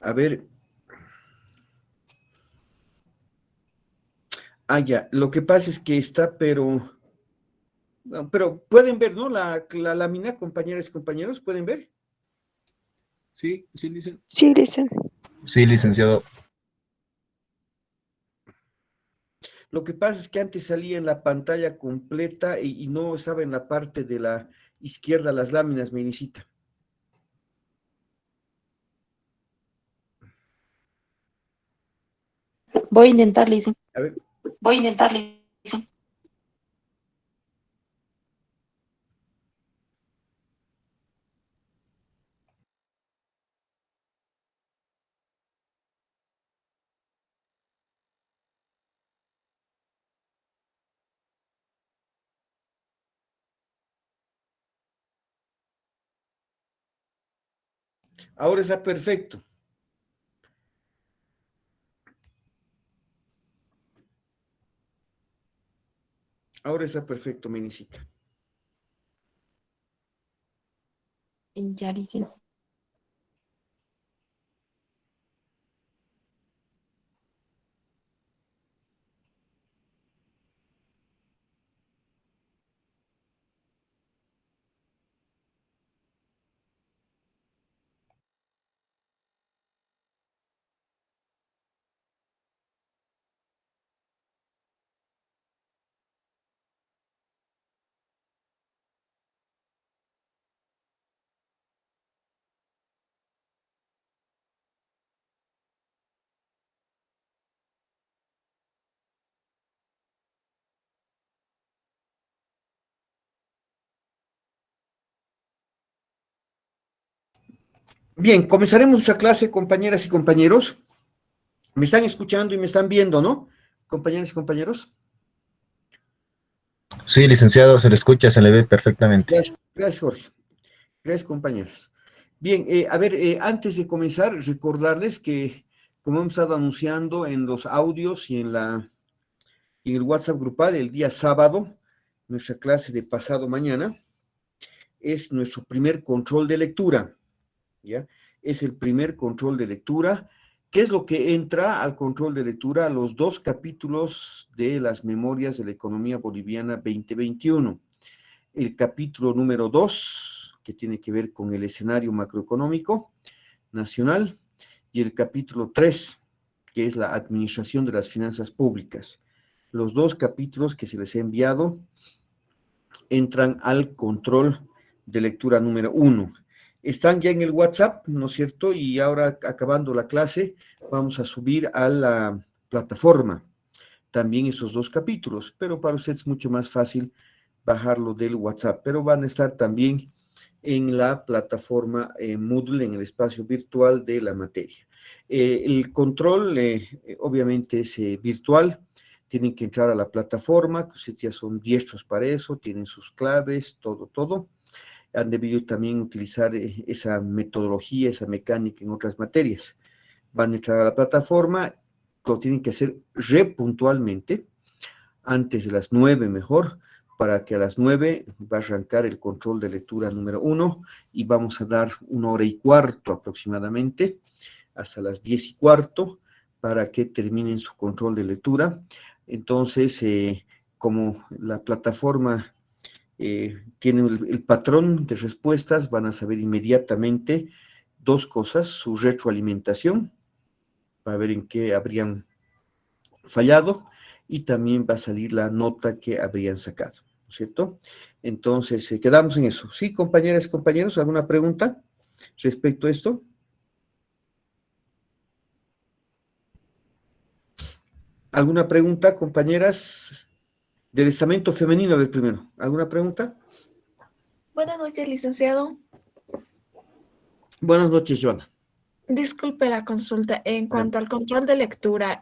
A ver. Ya, lo que pasa es que está, pero pueden ver, ¿no? La lámina, compañeras y compañeros, ¿pueden ver? Sí, sí, dicen. Sí, dicen. Sí, licenciado. Lo que pasa es que antes salía en la pantalla completa y no estaba en la parte de la izquierda las láminas, me necesita. Voy a intentar, dicen. A ver, Voy a intentar, dicen. ahora está perfecto. Ahora está perfecto, me necesita. Ya dicen. Bien, comenzaremos nuestra clase, compañeras y compañeros. Me están escuchando y me están viendo, ¿no? Compañeras y compañeros. Sí, licenciado, se le escucha, se le ve perfectamente. Gracias, gracias, Jorge. Gracias, compañeras. Bien, a ver, antes de comenzar, recordarles que, como hemos estado anunciando en los audios y en el WhatsApp grupal, el día sábado, nuestra clase de pasado mañana, es nuestro primer control de lectura, ¿ya? Es el primer control de lectura. ¿Qué es lo que entra al control de lectura? Los dos capítulos de las memorias de la economía boliviana 2021. El capítulo número 2, que tiene que ver con el escenario macroeconómico nacional, y el capítulo 3, que es la administración de las finanzas públicas. Los dos capítulos que se les ha enviado entran al control de lectura número 1. Están ya en el WhatsApp, ¿no es cierto? Y ahora, acabando la clase, vamos a subir a la plataforma también esos dos capítulos, pero para usted es mucho más fácil bajarlo del WhatsApp, pero van a estar también en la plataforma Moodle, en el espacio virtual de la materia. El control, obviamente, es virtual. Tienen que entrar a la plataforma, que ustedes ya son diestros para eso, tienen sus claves, todo. Han debido también utilizar esa metodología, esa mecánica en otras materias. Van a entrar a la plataforma, lo tienen que hacer puntualmente, antes de las 9 mejor, para que a las 9 va a arrancar el control de lectura número 1 y vamos a dar 1 hora y cuarto aproximadamente, hasta las 10:15, para que terminen su control de lectura. Entonces, como la plataforma tiene el patrón de respuestas, van a saber inmediatamente dos cosas: su retroalimentación, para ver en qué habrían fallado, y también va a salir la nota que habrían sacado, ¿cierto? Entonces, quedamos en eso. ¿Sí, compañeras y compañeros? ¿Alguna pregunta respecto a esto? ¿Alguna pregunta, compañeras? Del estamento femenino, a ver primero. ¿Alguna pregunta? Buenas noches, licenciado. Buenas noches, Joana. Disculpe la consulta. En cuanto al control de lectura,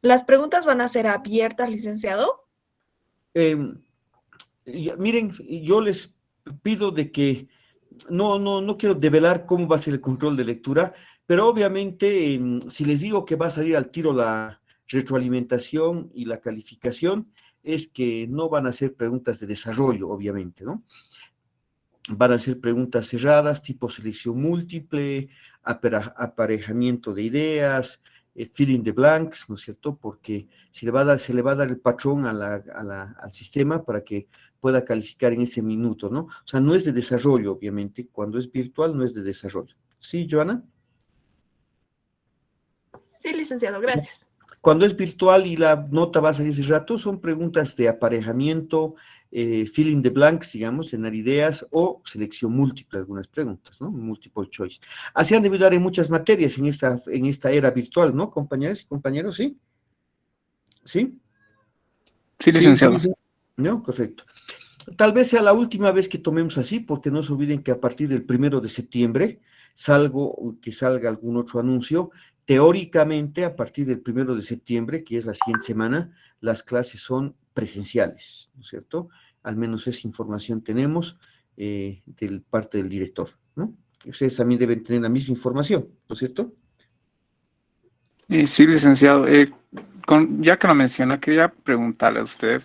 ¿las preguntas van a ser abiertas, licenciado? Miren, yo les pido de que no quiero develar cómo va a ser el control de lectura, pero obviamente si les digo que va a salir al tiro la retroalimentación y la calificación, es que no van a ser preguntas de desarrollo, obviamente, ¿no? van a ser preguntas cerradas, tipo selección múltiple, aparejamiento de ideas, fill in the blanks, ¿no es cierto? Porque se le va a dar el patrón al sistema para que pueda calificar en ese minuto, ¿no? O sea, no es de desarrollo, obviamente. Cuando es virtual, no es de desarrollo. ¿Sí, Joana? Sí, licenciado, gracias. Cuando es virtual y la nota va a salir ese rato, son preguntas de aparejamiento, fill in the blanks, digamos, llenar ideas, o selección múltiple, algunas preguntas, ¿no? Multiple choice. Así han debido dar en muchas materias en esta era virtual, ¿no, compañeras y compañeros? ¿Sí? ¿Sí? Sí, licenciado. ¿No? Correcto. Tal vez sea la última vez que tomemos así, porque no se olviden que a partir del 1 de septiembre, que salga algún otro anuncio, teóricamente a partir del 1 de septiembre, que es la siguiente semana, las clases son presenciales, ¿no es cierto? Al menos esa información tenemos de parte del director, ¿no? Ustedes también deben tener la misma información, ¿no es cierto? Sí, licenciado. Ya que lo menciona, quería preguntarle a usted,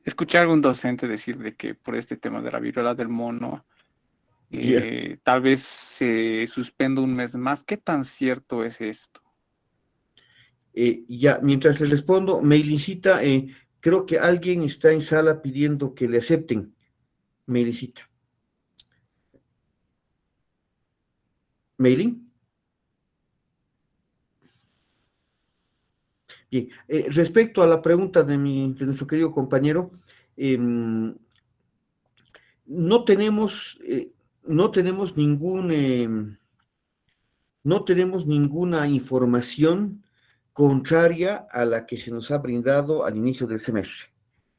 escuché a algún docente decir de que por este tema de la viruela del mono, tal vez se suspenda un mes más. ¿Qué tan cierto es esto? Ya, mientras les respondo, Meilincita, creo que alguien está en sala pidiendo que le acepten, Meilincita. ¿Meilin? Bien, respecto a la pregunta de nuestro querido compañero, no tenemos, no tenemos no tenemos ninguna información contraria a la que se nos ha brindado al inicio del semestre.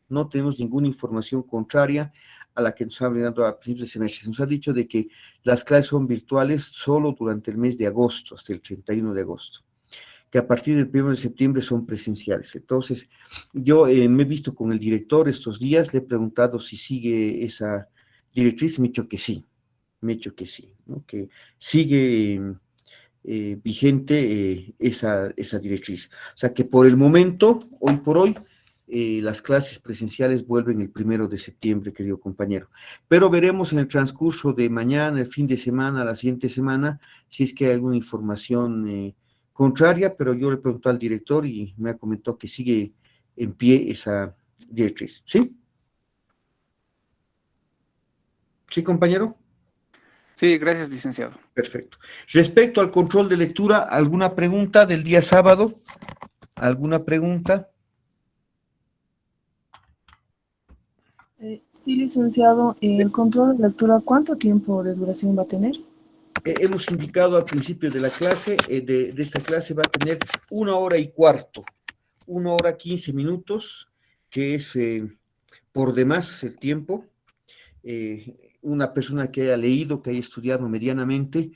No tenemos ninguna información contraria a la que nos ha brindado al principio del semestre. Nos ha dicho de que las clases son virtuales solo durante el mes de agosto, hasta el 31 de agosto, que a partir del 1 de septiembre son presenciales. Entonces, yo me he visto con el director estos días, le he preguntado si sigue esa directriz, me ha dicho que sí, ¿no? Que sigue vigente esa directriz. O sea que por el momento, hoy por hoy, las clases presenciales vuelven el 1 de septiembre, querido compañero. Pero veremos en el transcurso de mañana, el fin de semana, la siguiente semana, si es que hay alguna información contraria, pero yo le pregunté al director y me ha comentado que sigue en pie esa directriz. ¿Sí? ¿Sí, compañero? Sí, gracias, licenciado. Perfecto. Respecto al control de lectura, ¿alguna pregunta del día sábado? ¿Alguna pregunta? Sí, licenciado, el control de lectura, ¿cuánto tiempo de duración va a tener? Hemos indicado al principio de la clase, de esta clase va a tener 1 hora y cuarto, 1 hora 15 minutos, que es por demás el tiempo. Una persona que haya leído, que haya estudiado medianamente,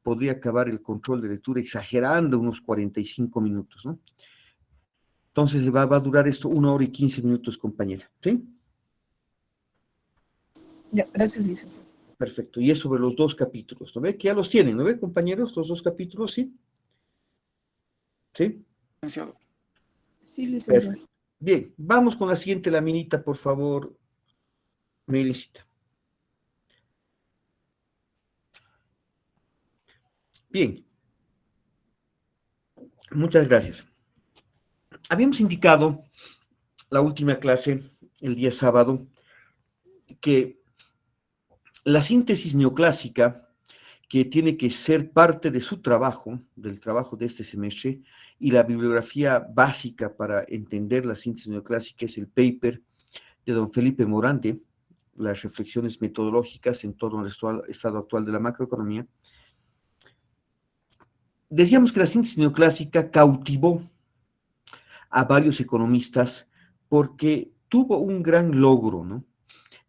podría acabar el control de lectura exagerando unos 45 minutos, ¿no? Entonces va a durar esto 1 hora y 15 minutos, compañera, ¿sí? Ya, gracias, licenciado. Perfecto, y es sobre los 2 capítulos, ¿no ve? Que ya los tienen, ¿no ve, compañeros? Los 2 capítulos, ¿sí? ¿Sí? Licenciado. Sí, licenciado. Perfecto. Bien, vamos con la siguiente laminita, por favor, Melicita. Bien, muchas gracias. Habíamos indicado la última clase, el día sábado, que la síntesis neoclásica, que tiene que ser parte de su trabajo, del trabajo de este semestre, y la bibliografía básica para entender la síntesis neoclásica es el paper de don Felipe Morante, las reflexiones metodológicas en torno al estado actual de la macroeconomía. Decíamos que la síntesis neoclásica cautivó a varios economistas porque tuvo un gran logro, ¿no?,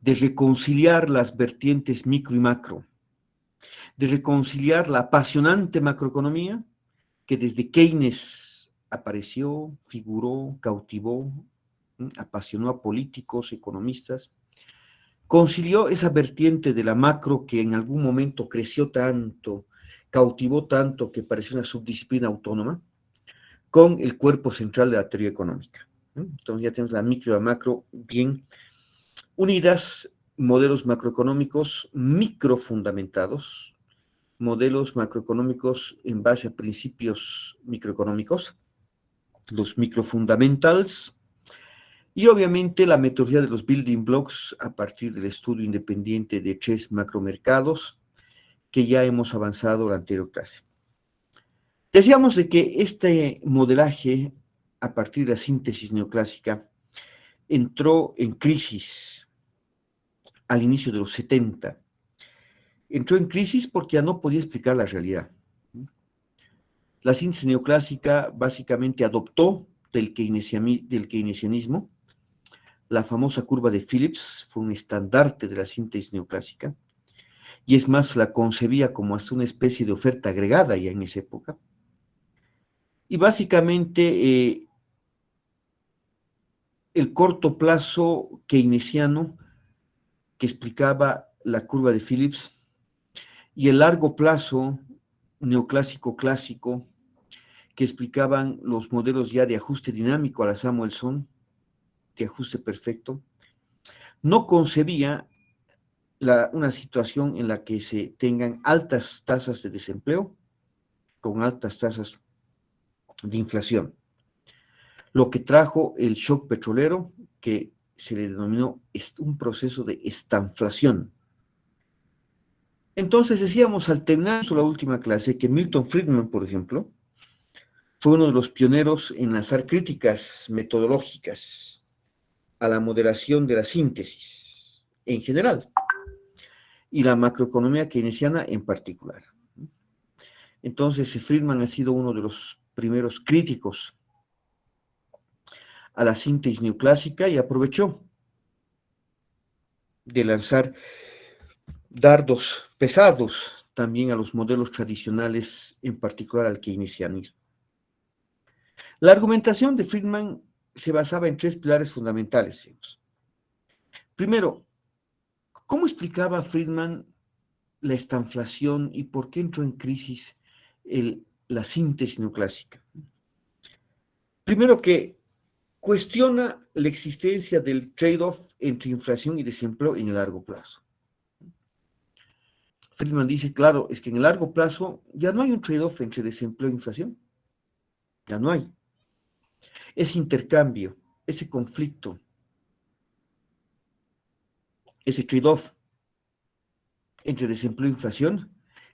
de reconciliar las vertientes micro y macro, de reconciliar la apasionante macroeconomía que desde Keynes apareció, figuró, cautivó, apasionó a políticos, economistas, concilió esa vertiente de la macro que en algún momento creció tanto, cautivó tanto que pareció una subdisciplina autónoma, con el cuerpo central de la teoría económica. Entonces ya tenemos la micro y la macro bien unidas modelos macroeconómicos microfundamentados, modelos macroeconómicos en base a principios microeconómicos, los microfundamentals, y obviamente la metodología de los building blocks a partir del estudio independiente de 3 macromercados que ya hemos avanzado en la anterior clase. Decíamos de que este modelaje a partir de la síntesis neoclásica entró en crisis al inicio de los 70. Entró en crisis porque ya no podía explicar la realidad. La síntesis neoclásica básicamente adoptó del keynesianismo. La famosa curva de Phillips fue un estandarte de la síntesis neoclásica, y es más, la concebía como hasta una especie de oferta agregada ya en esa época. Y básicamente el corto plazo keynesiano que explicaba la curva de Phillips y el largo plazo neoclásico clásico que explicaban los modelos ya de ajuste dinámico a la Samuelson, de ajuste perfecto, no concebía una situación en la que se tengan altas tasas de desempleo con altas tasas de inflación. Lo que trajo el shock petrolero, que se le denominó un proceso de estanflación. Entonces decíamos al terminar la última clase que Milton Friedman, por ejemplo, fue uno de los pioneros en lanzar críticas metodológicas a la moderación de la síntesis en general y la macroeconomía keynesiana en particular. Entonces Friedman ha sido uno de los primeros críticos a la síntesis neoclásica y aprovechó de lanzar dardos pesados también a los modelos tradicionales, en particular al keynesianismo. La argumentación de Friedman se basaba en 3 pilares fundamentales. Primero, ¿cómo explicaba Friedman la estanflación y por qué entró en crisis la síntesis neoclásica? Primero que cuestiona la existencia del trade-off entre inflación y desempleo en el largo plazo. Friedman dice, claro, es que en el largo plazo ya no hay un trade-off entre desempleo e inflación. Ya no hay. Ese intercambio, ese conflicto, ese trade-off entre desempleo e inflación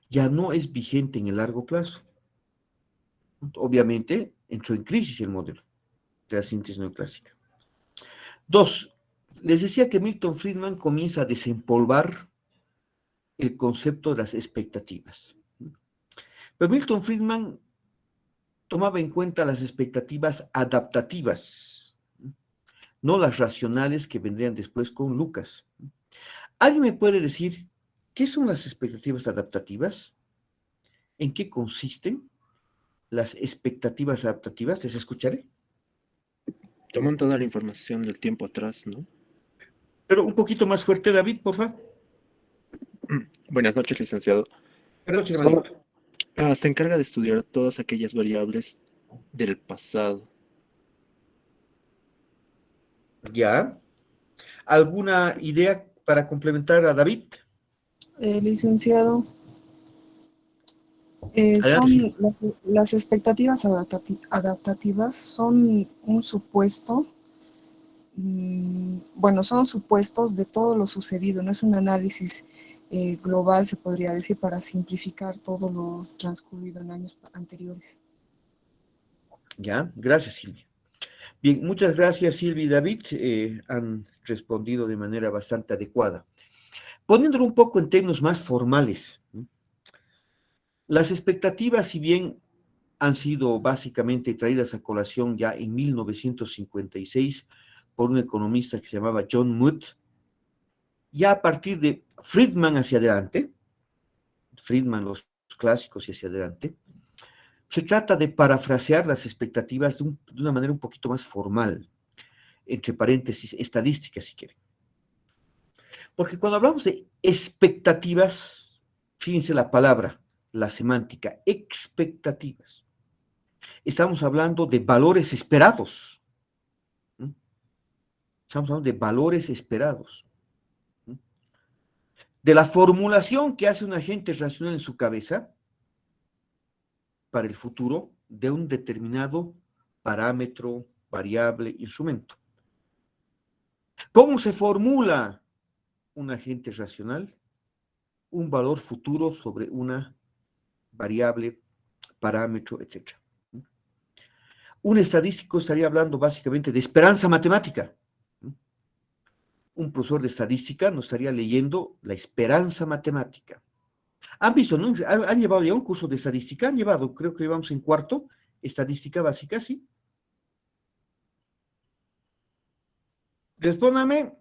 ya no es vigente en el largo plazo. Obviamente, entró en crisis el modelo de la síntesis neoclásica. 2, les decía que Milton Friedman comienza a desempolvar el concepto de las expectativas. Pero Milton Friedman tomaba en cuenta las expectativas adaptativas, no las racionales que vendrían después con Lucas. ¿Alguien me puede decir qué son las expectativas adaptativas? ¿En qué consisten las expectativas adaptativas? ¿Les escucharé? Toman toda la información del tiempo atrás, ¿no? Pero un poquito más fuerte, David, por favor. Buenas noches, licenciado. Buenas noches, hermano. Se encarga de estudiar todas aquellas variables del pasado. ¿Ya? ¿Alguna idea para complementar a David? Licenciado, Adelante. las expectativas adaptativas son un supuesto, son supuestos de todo lo sucedido, no es un análisis global, se podría decir, para simplificar todo lo transcurrido en años anteriores. Ya, gracias, Silvia. Bien, muchas gracias, Silvia y David. Han respondido de manera bastante adecuada. Poniéndolo un poco en términos más formales, las expectativas, si bien han sido básicamente traídas a colación ya en 1956 por un economista que se llamaba John Mood, ya a partir de Friedman hacia adelante, Friedman los clásicos y hacia adelante, se trata de parafrasear las expectativas de una manera un poquito más formal, entre paréntesis, estadística si quieren. Porque cuando hablamos de expectativas, fíjense la palabra, la semántica, expectativas. Estamos hablando de valores esperados. Estamos hablando de valores esperados. de la formulación que hace un agente racional en su cabeza para el futuro de un determinado parámetro, variable, instrumento. ¿Cómo se formula un agente racional? Un valor futuro sobre una variable, parámetro, etc. Un estadístico estaría hablando básicamente de esperanza matemática. Un profesor de estadística nos estaría leyendo la esperanza matemática. ¿Han visto, no? ¿Han llevado ya un curso de estadística? Han llevado, creo que llevamos en cuarto, estadística básica, ¿sí? Respóndame.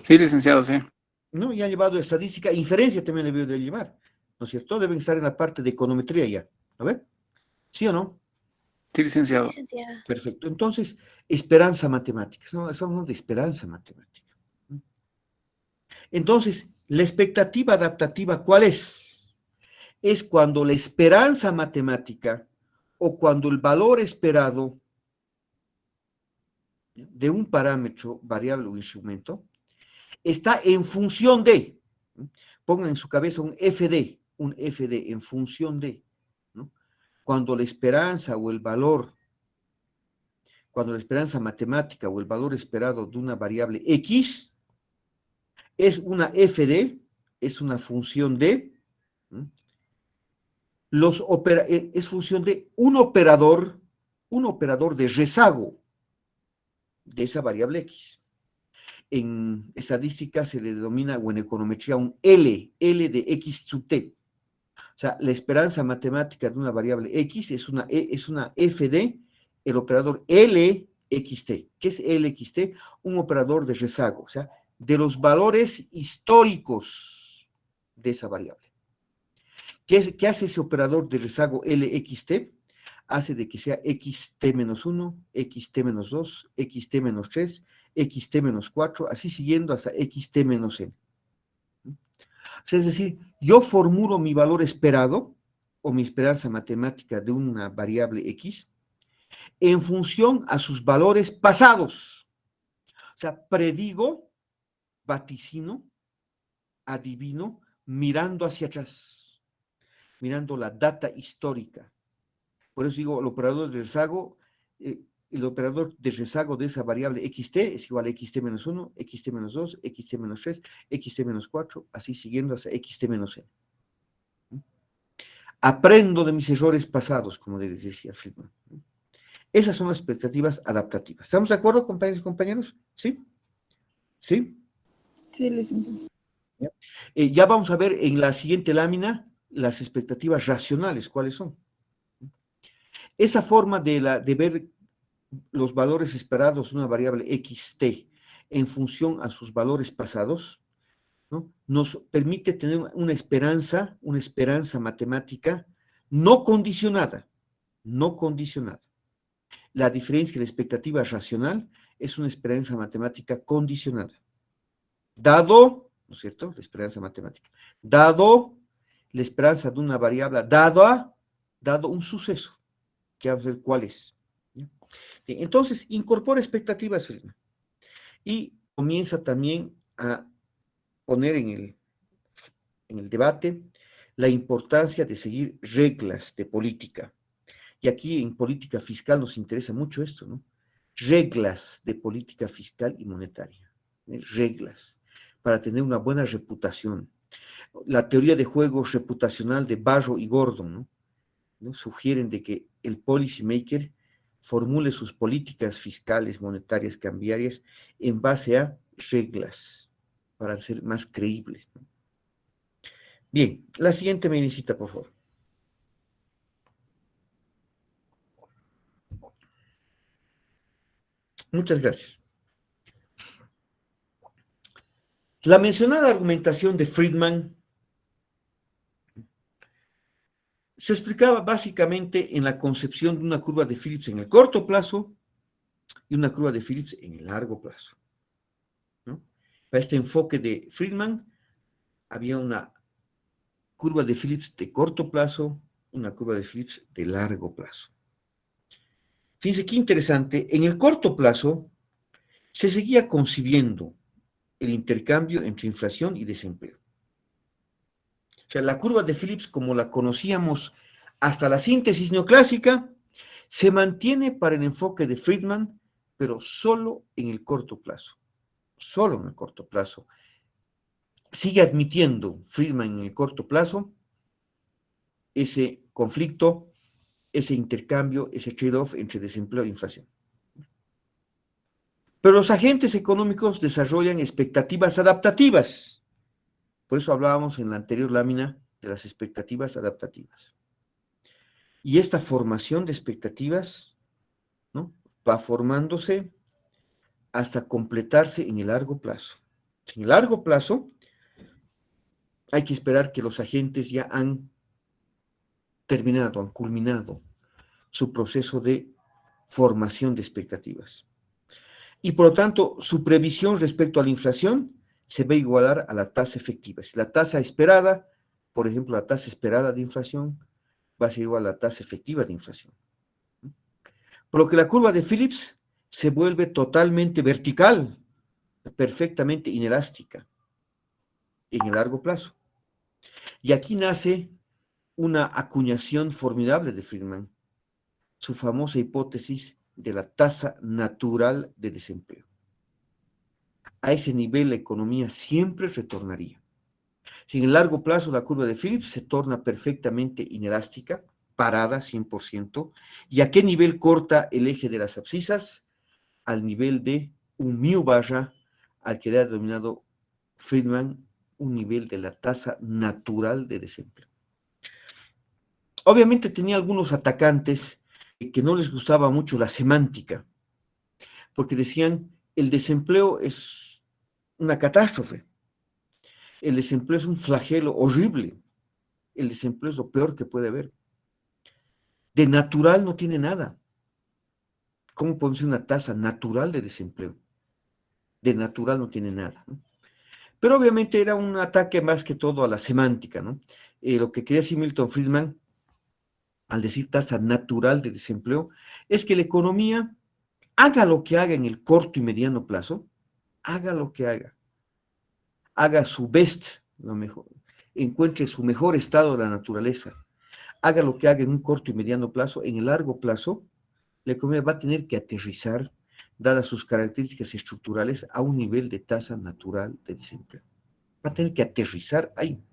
Sí, licenciado, sí. ¿No? Ya han llevado estadística, inferencia también debe de llevar, ¿no es cierto? Deben estar en la parte de econometría ya, ¿a ver? ¿Sí o no? Sí, licenciado. Perfecto. Entonces, esperanza matemática. Estamos hablando de esperanza matemática. Entonces, la expectativa adaptativa, ¿cuál es? Es cuando la esperanza matemática o cuando el valor esperado de un parámetro, variable o instrumento, está en función de, pongan en su cabeza un FD en función de, ¿no? Cuando la esperanza o el valor, cuando la esperanza matemática o el valor esperado de una variable X es una FD, es una función de, es función de un operador de rezago de esa variable X. En estadística se le denomina, o en econometría, un L de X sub T. O sea, la esperanza matemática de una variable X es una F de el operador LXT. ¿Qué es LXT? Un operador de rezago, o sea, de los valores históricos de esa variable. ¿Qué hace ese operador de rezago LXT? Hace de que sea XT-1, XT-2, XT-3, XT-4, así siguiendo hasta XT-n. O sea, es decir, yo formulo mi valor esperado o mi esperanza matemática de una variable X en función a sus valores pasados. O sea, predigo, vaticino, adivino, mirando hacia atrás, mirando la data histórica. Por eso digo, el operador de rezago de esa variable XT es igual a XT-1, XT-2, XT-3, XT-4, así siguiendo hasta XT-n. Aprendo de mis errores pasados, como decía Friedman. Esas son las expectativas adaptativas. ¿Estamos de acuerdo, compañeros y compañeros? ¿Sí? ¿Sí? Sí, licenciado. Ya vamos a ver en la siguiente lámina las expectativas racionales, ¿cuáles son? Esa forma de ver los valores esperados de una variable XT en función a sus valores pasados, ¿no? Nos permite tener una esperanza matemática no condicionada. La diferencia de la expectativa racional es una esperanza matemática condicionada. Dado, ¿no es cierto?, la esperanza matemática. Dado la esperanza de una variable, dado un suceso, que vamos a ver cuál es. Bien, entonces, incorpora expectativas, Friedman, y comienza también a poner en el debate la importancia de seguir reglas de política. Y aquí en política fiscal nos interesa mucho esto, ¿no? Reglas de política fiscal y monetaria. Reglas para tener una buena reputación. La teoría de juego reputacional de Barrow y Gordon, ¿no? Sugieren de que el policymaker formule sus políticas fiscales, monetarias, cambiarias en base a reglas para ser más creíbles, ¿no? Bien, la siguiente menicita, por favor. Muchas gracias. La mencionada argumentación de Friedman se explicaba básicamente en la concepción de una curva de Phillips en el corto plazo y una curva de Phillips en el largo plazo, ¿no? Para este enfoque de Friedman había una curva de Phillips de corto plazo, una curva de Phillips de largo plazo. Fíjense qué interesante, en el corto plazo se seguía concibiendo el intercambio entre inflación y desempleo. sea, la curva de Phillips, como la conocíamos hasta la síntesis neoclásica, se mantiene para el enfoque de Friedman, pero solo en el corto plazo. Solo en el corto plazo. Sigue admitiendo Friedman en el corto plazo ese conflicto, ese intercambio, ese trade-off entre desempleo e inflación. Pero los agentes económicos desarrollan expectativas adaptativas. Por eso hablábamos en la anterior lámina de las expectativas adaptativas. Y esta formación de expectativas, ¿no?, va formándose hasta completarse en el largo plazo. En el largo plazo hay que esperar que los agentes ya han terminado, han culminado su proceso de formación de expectativas. Y por lo tanto, su previsión respecto a la inflación se va a igualar a la tasa efectiva. Si la tasa esperada, por ejemplo, la tasa esperada de inflación, va a ser igual a la tasa efectiva de inflación. Por lo que la curva de Phillips se vuelve totalmente vertical, perfectamente inelástica en el largo plazo. Y aquí nace una acuñación formidable de Friedman, su famosa hipótesis de la tasa natural de desempleo. A ese nivel la economía siempre retornaría. Si en el largo plazo la curva de Phillips se torna perfectamente inelástica, parada 100%, ¿y a qué nivel corta el eje de las abscisas? Al nivel de un mu barra, al que le ha denominado Friedman un nivel de la tasa natural de desempleo. Obviamente tenía algunos atacantes que no les gustaba mucho la semántica, porque decían, el desempleo es una catástrofe, el desempleo es un flagelo horrible, el desempleo es lo peor que puede haber. De natural no tiene nada. ¿Cómo podemos decir una tasa natural de desempleo? De natural no tiene nada, ¿no? Pero obviamente era un ataque más que todo a la semántica, ¿no? Lo que quería decir Milton Friedman, al decir tasa natural de desempleo, es que la economía haga lo que haga en el corto y mediano plazo, haga lo que haga su best, lo mejor, encuentre su mejor estado de la naturaleza, haga lo que haga en un corto y mediano plazo, en el largo plazo, la economía va a tener que aterrizar, dadas sus características estructurales, a un nivel de tasa natural de desempleo. Va a tener que aterrizar ahí.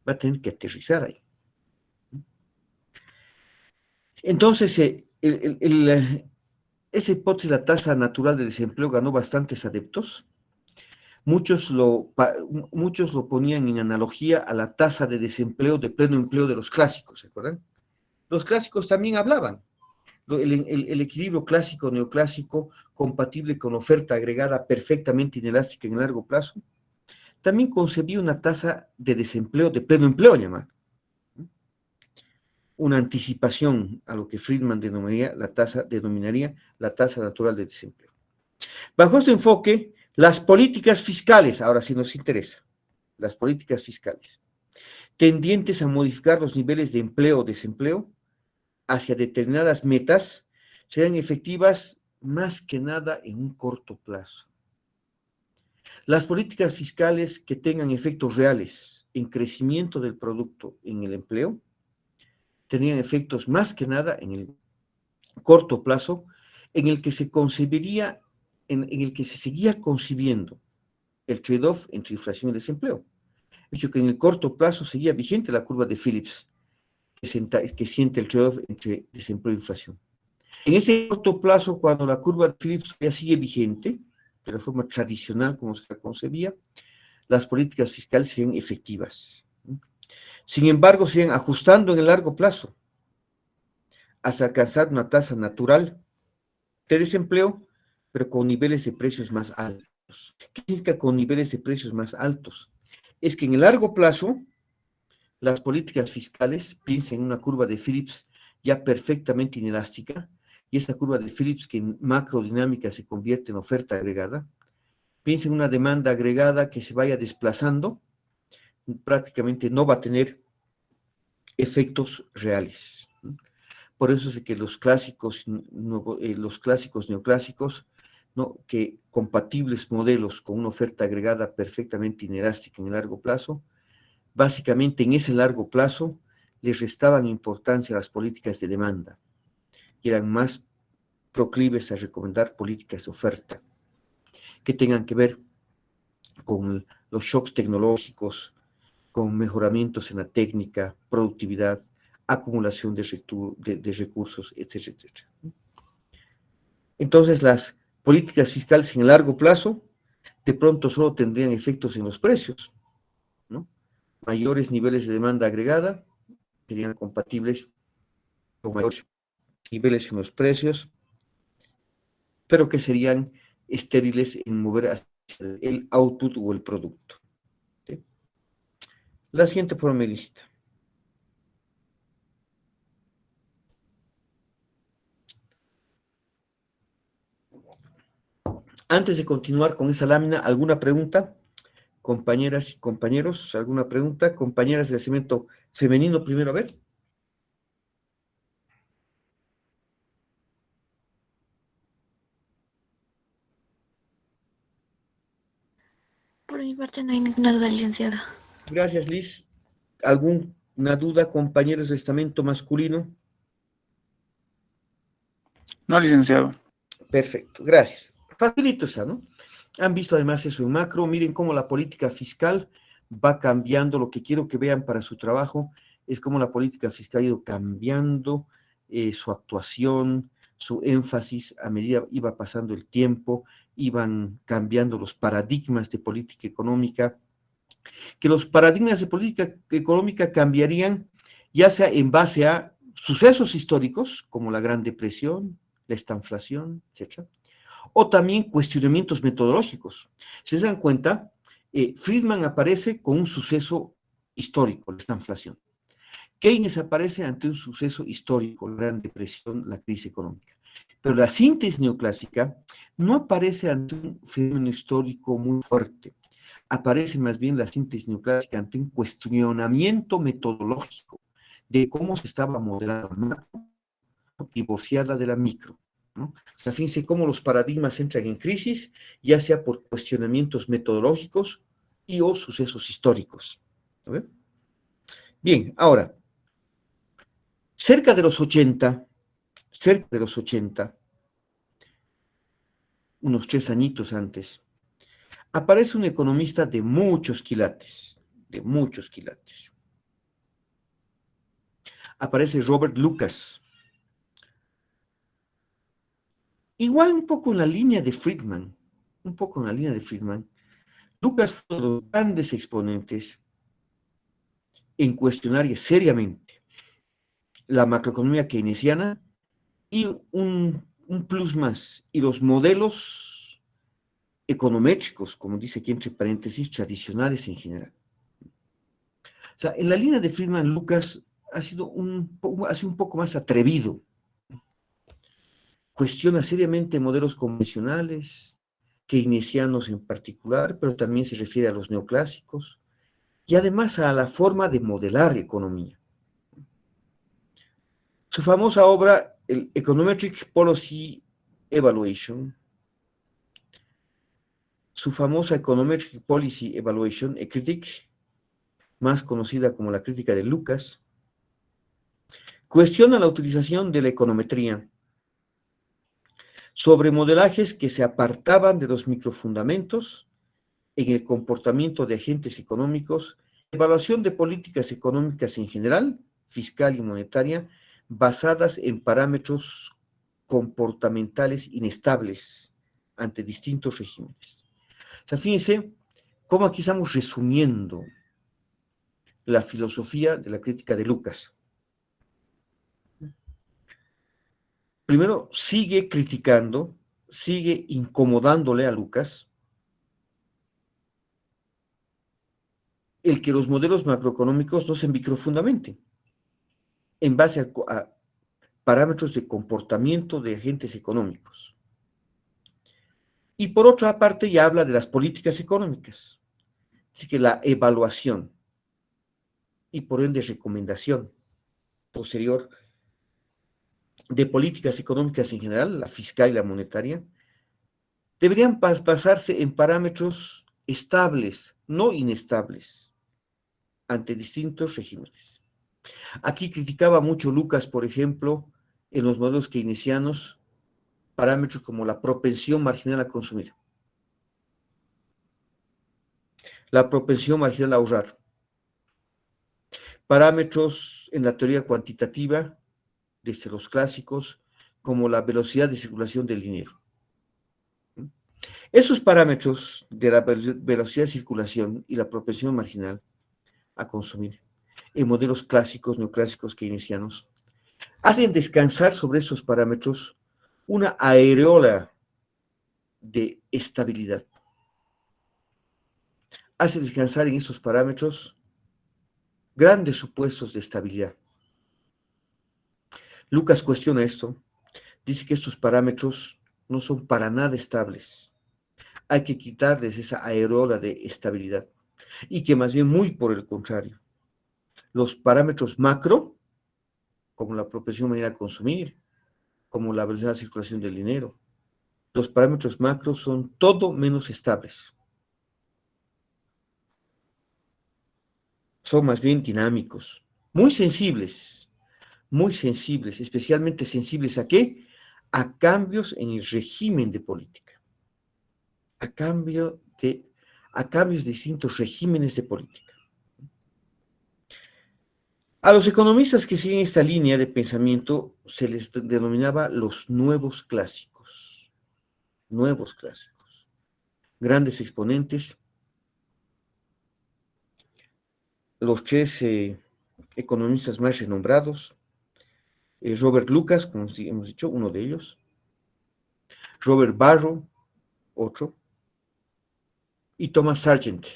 Va a tener que aterrizar ahí. Entonces, esa hipótesis de la tasa natural de desempleo ganó bastantes adeptos. Muchos lo ponían en analogía a la tasa de desempleo, de pleno empleo de los clásicos, ¿se acuerdan? Los clásicos también hablaban. El equilibrio clásico, neoclásico, compatible con oferta agregada perfectamente inelástica en el largo plazo, también concebía una tasa de desempleo, de pleno empleo, llamada. Una anticipación a lo que Friedman denominaría la tasa natural de desempleo. Bajo este enfoque, las políticas fiscales, ahora sí nos interesa, las políticas fiscales, tendientes a modificar los niveles de empleo o desempleo hacia determinadas metas, serán efectivas más que nada en un corto plazo. Las políticas fiscales que tengan efectos reales en crecimiento del producto en el empleo, tenían efectos más que nada en el corto plazo, en el que se concebiría, en el que se seguía concibiendo el trade-off entre inflación y desempleo. Hecho que en el corto plazo seguía vigente la curva de Phillips, que siente el trade-off entre desempleo e inflación. En ese corto plazo, cuando la curva de Phillips ya sigue vigente, de la forma tradicional como se la concebía, las políticas fiscales serían efectivas. Sin embargo, se irían ajustando en el largo plazo hasta alcanzar una tasa natural de desempleo, pero con niveles de precios más altos. ¿Qué significa con niveles de precios más altos? Es que en el largo plazo, las políticas fiscales, piensen en una curva de Phillips ya perfectamente inelástica, y esta curva de Phillips que en macrodinámica se convierte en oferta agregada, piensen en una demanda agregada que se vaya desplazando, prácticamente no va a tener efectos reales. Por eso es que los clásicos neoclásicos, ¿no?, que compatibles modelos con una oferta agregada perfectamente inelástica en el largo plazo, básicamente en ese largo plazo les restaban importancia a las políticas de demanda y eran más proclives a recomendar políticas de oferta que tengan que ver con los shocks tecnológicos, con mejoramientos en la técnica, productividad, acumulación de recursos, etcétera, etcétera. Entonces, las políticas fiscales en el largo plazo de pronto solo tendrían efectos en los precios, ¿no? Mayores niveles de demanda agregada serían compatibles con mayores niveles en los precios, pero que serían estériles en mover hacia el output o el producto. ¿Sí? La siguiente forma ilícita. Antes de continuar con esa lámina, ¿alguna pregunta? Compañeras y compañeros, ¿alguna pregunta? Compañeras de segmento femenino primero, a ver. Por mi parte no hay ninguna duda, licenciado. Gracias, Liz. ¿Alguna duda, compañeros de estamento masculino? No, licenciado. Perfecto, gracias. Facilito esa, ¿no? Han visto además eso en macro. Miren cómo la política fiscal va cambiando. Lo que quiero que vean para su trabajo es cómo la política fiscal ha ido cambiando su actuación, su énfasis a medida iba pasando el tiempo, iban cambiando los paradigmas de política económica, que los paradigmas de política económica cambiarían ya sea en base a sucesos históricos, como la Gran Depresión, la estanflación, etc., o también cuestionamientos metodológicos. Si se dan cuenta, Friedman aparece con un suceso histórico, la estanflación. Keynes aparece ante un suceso histórico, la Gran Depresión, la crisis económica. Pero la síntesis neoclásica no aparece ante un fenómeno histórico muy fuerte. Aparece más bien la síntesis neoclásica ante un cuestionamiento metodológico de cómo se estaba modelando la macro, divorciada de la micro, ¿no? O sea, fíjense cómo los paradigmas entran en crisis, ya sea por cuestionamientos metodológicos y o sucesos históricos. ¿No? Bien, ahora, cerca de los 80, unos 3 añitos antes, aparece un economista de muchos quilates. Aparece Robert Lucas. Igual un poco en la línea de Friedman. Lucas fue uno de los grandes exponentes en cuestionar seriamente la macroeconomía keynesiana y un plus más, y los modelos econométricos, como dice aquí entre paréntesis, tradicionales en general. O sea, en la línea de Friedman, Lucas ha sido un poco más atrevido. Cuestiona seriamente modelos convencionales, keynesianos en particular, pero también se refiere a los neoclásicos, y además a la forma de modelar economía. Su famosa obra, el Econometric Policy Evaluation, A Critic, más conocida como la crítica de Lucas, cuestiona la utilización de la econometría sobre modelajes que se apartaban de los microfundamentos en el comportamiento de agentes económicos, evaluación de políticas económicas en general, fiscal y monetaria, basadas en parámetros comportamentales inestables ante distintos regímenes. O sea, fíjense cómo aquí estamos resumiendo la filosofía de la crítica de Lucas. Primero, sigue criticando, sigue incomodándole a Lucas el que los modelos macroeconómicos no se microfundamenten en base a parámetros de comportamiento de agentes económicos. Y por otra parte ya habla de las políticas económicas, así que la evaluación y por ende recomendación posterior de políticas económicas en general, la fiscal y la monetaria, deberían basarse en parámetros estables, no inestables, ante distintos regímenes. Aquí criticaba mucho Lucas, por ejemplo, en los modelos keynesianos, parámetros como la propensión marginal a consumir, la propensión marginal a ahorrar, parámetros en la teoría cuantitativa, desde los clásicos, como la velocidad de circulación del dinero. Esos parámetros de la velocidad de circulación y la propensión marginal a consumir en modelos clásicos, neoclásicos, keynesianos, hacen descansar sobre esos parámetros una areola de estabilidad. Hace descansar en esos parámetros grandes supuestos de estabilidad. Lucas cuestiona esto, dice que estos parámetros no son para nada estables. Hay que quitarles esa areola de estabilidad y que más bien muy por el contrario. Los parámetros macro, como la propensión marginal a consumir, como la velocidad de circulación del dinero, los parámetros macro son todo menos estables. Son más bien dinámicos, muy sensibles, especialmente sensibles ¿a qué? A cambios en el régimen de política, a cambios de distintos regímenes de política. A los economistas que siguen esta línea de pensamiento se les denominaba los nuevos clásicos, grandes exponentes, los tres economistas más renombrados, Robert Lucas, como hemos dicho, uno de ellos, Robert Barrow, otro, y Thomas Sargent.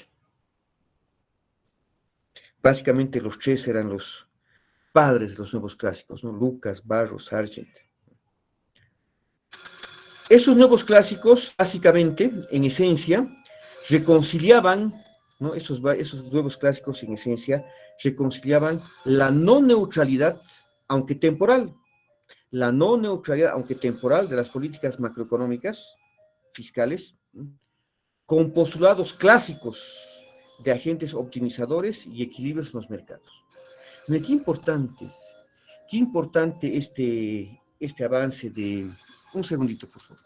Básicamente los tres eran los padres de los nuevos clásicos, ¿no? Lucas, Barrow, Sargent. Esos nuevos clásicos, básicamente, en esencia, reconciliaban, ¿no? Esos nuevos clásicos, en esencia, reconciliaban la no neutralidad, aunque temporal, de las políticas macroeconómicas, fiscales, ¿no? Con postulados clásicos de agentes optimizadores y equilibrios en los mercados. Mira, qué importante este avance de... Un segundito, por favor.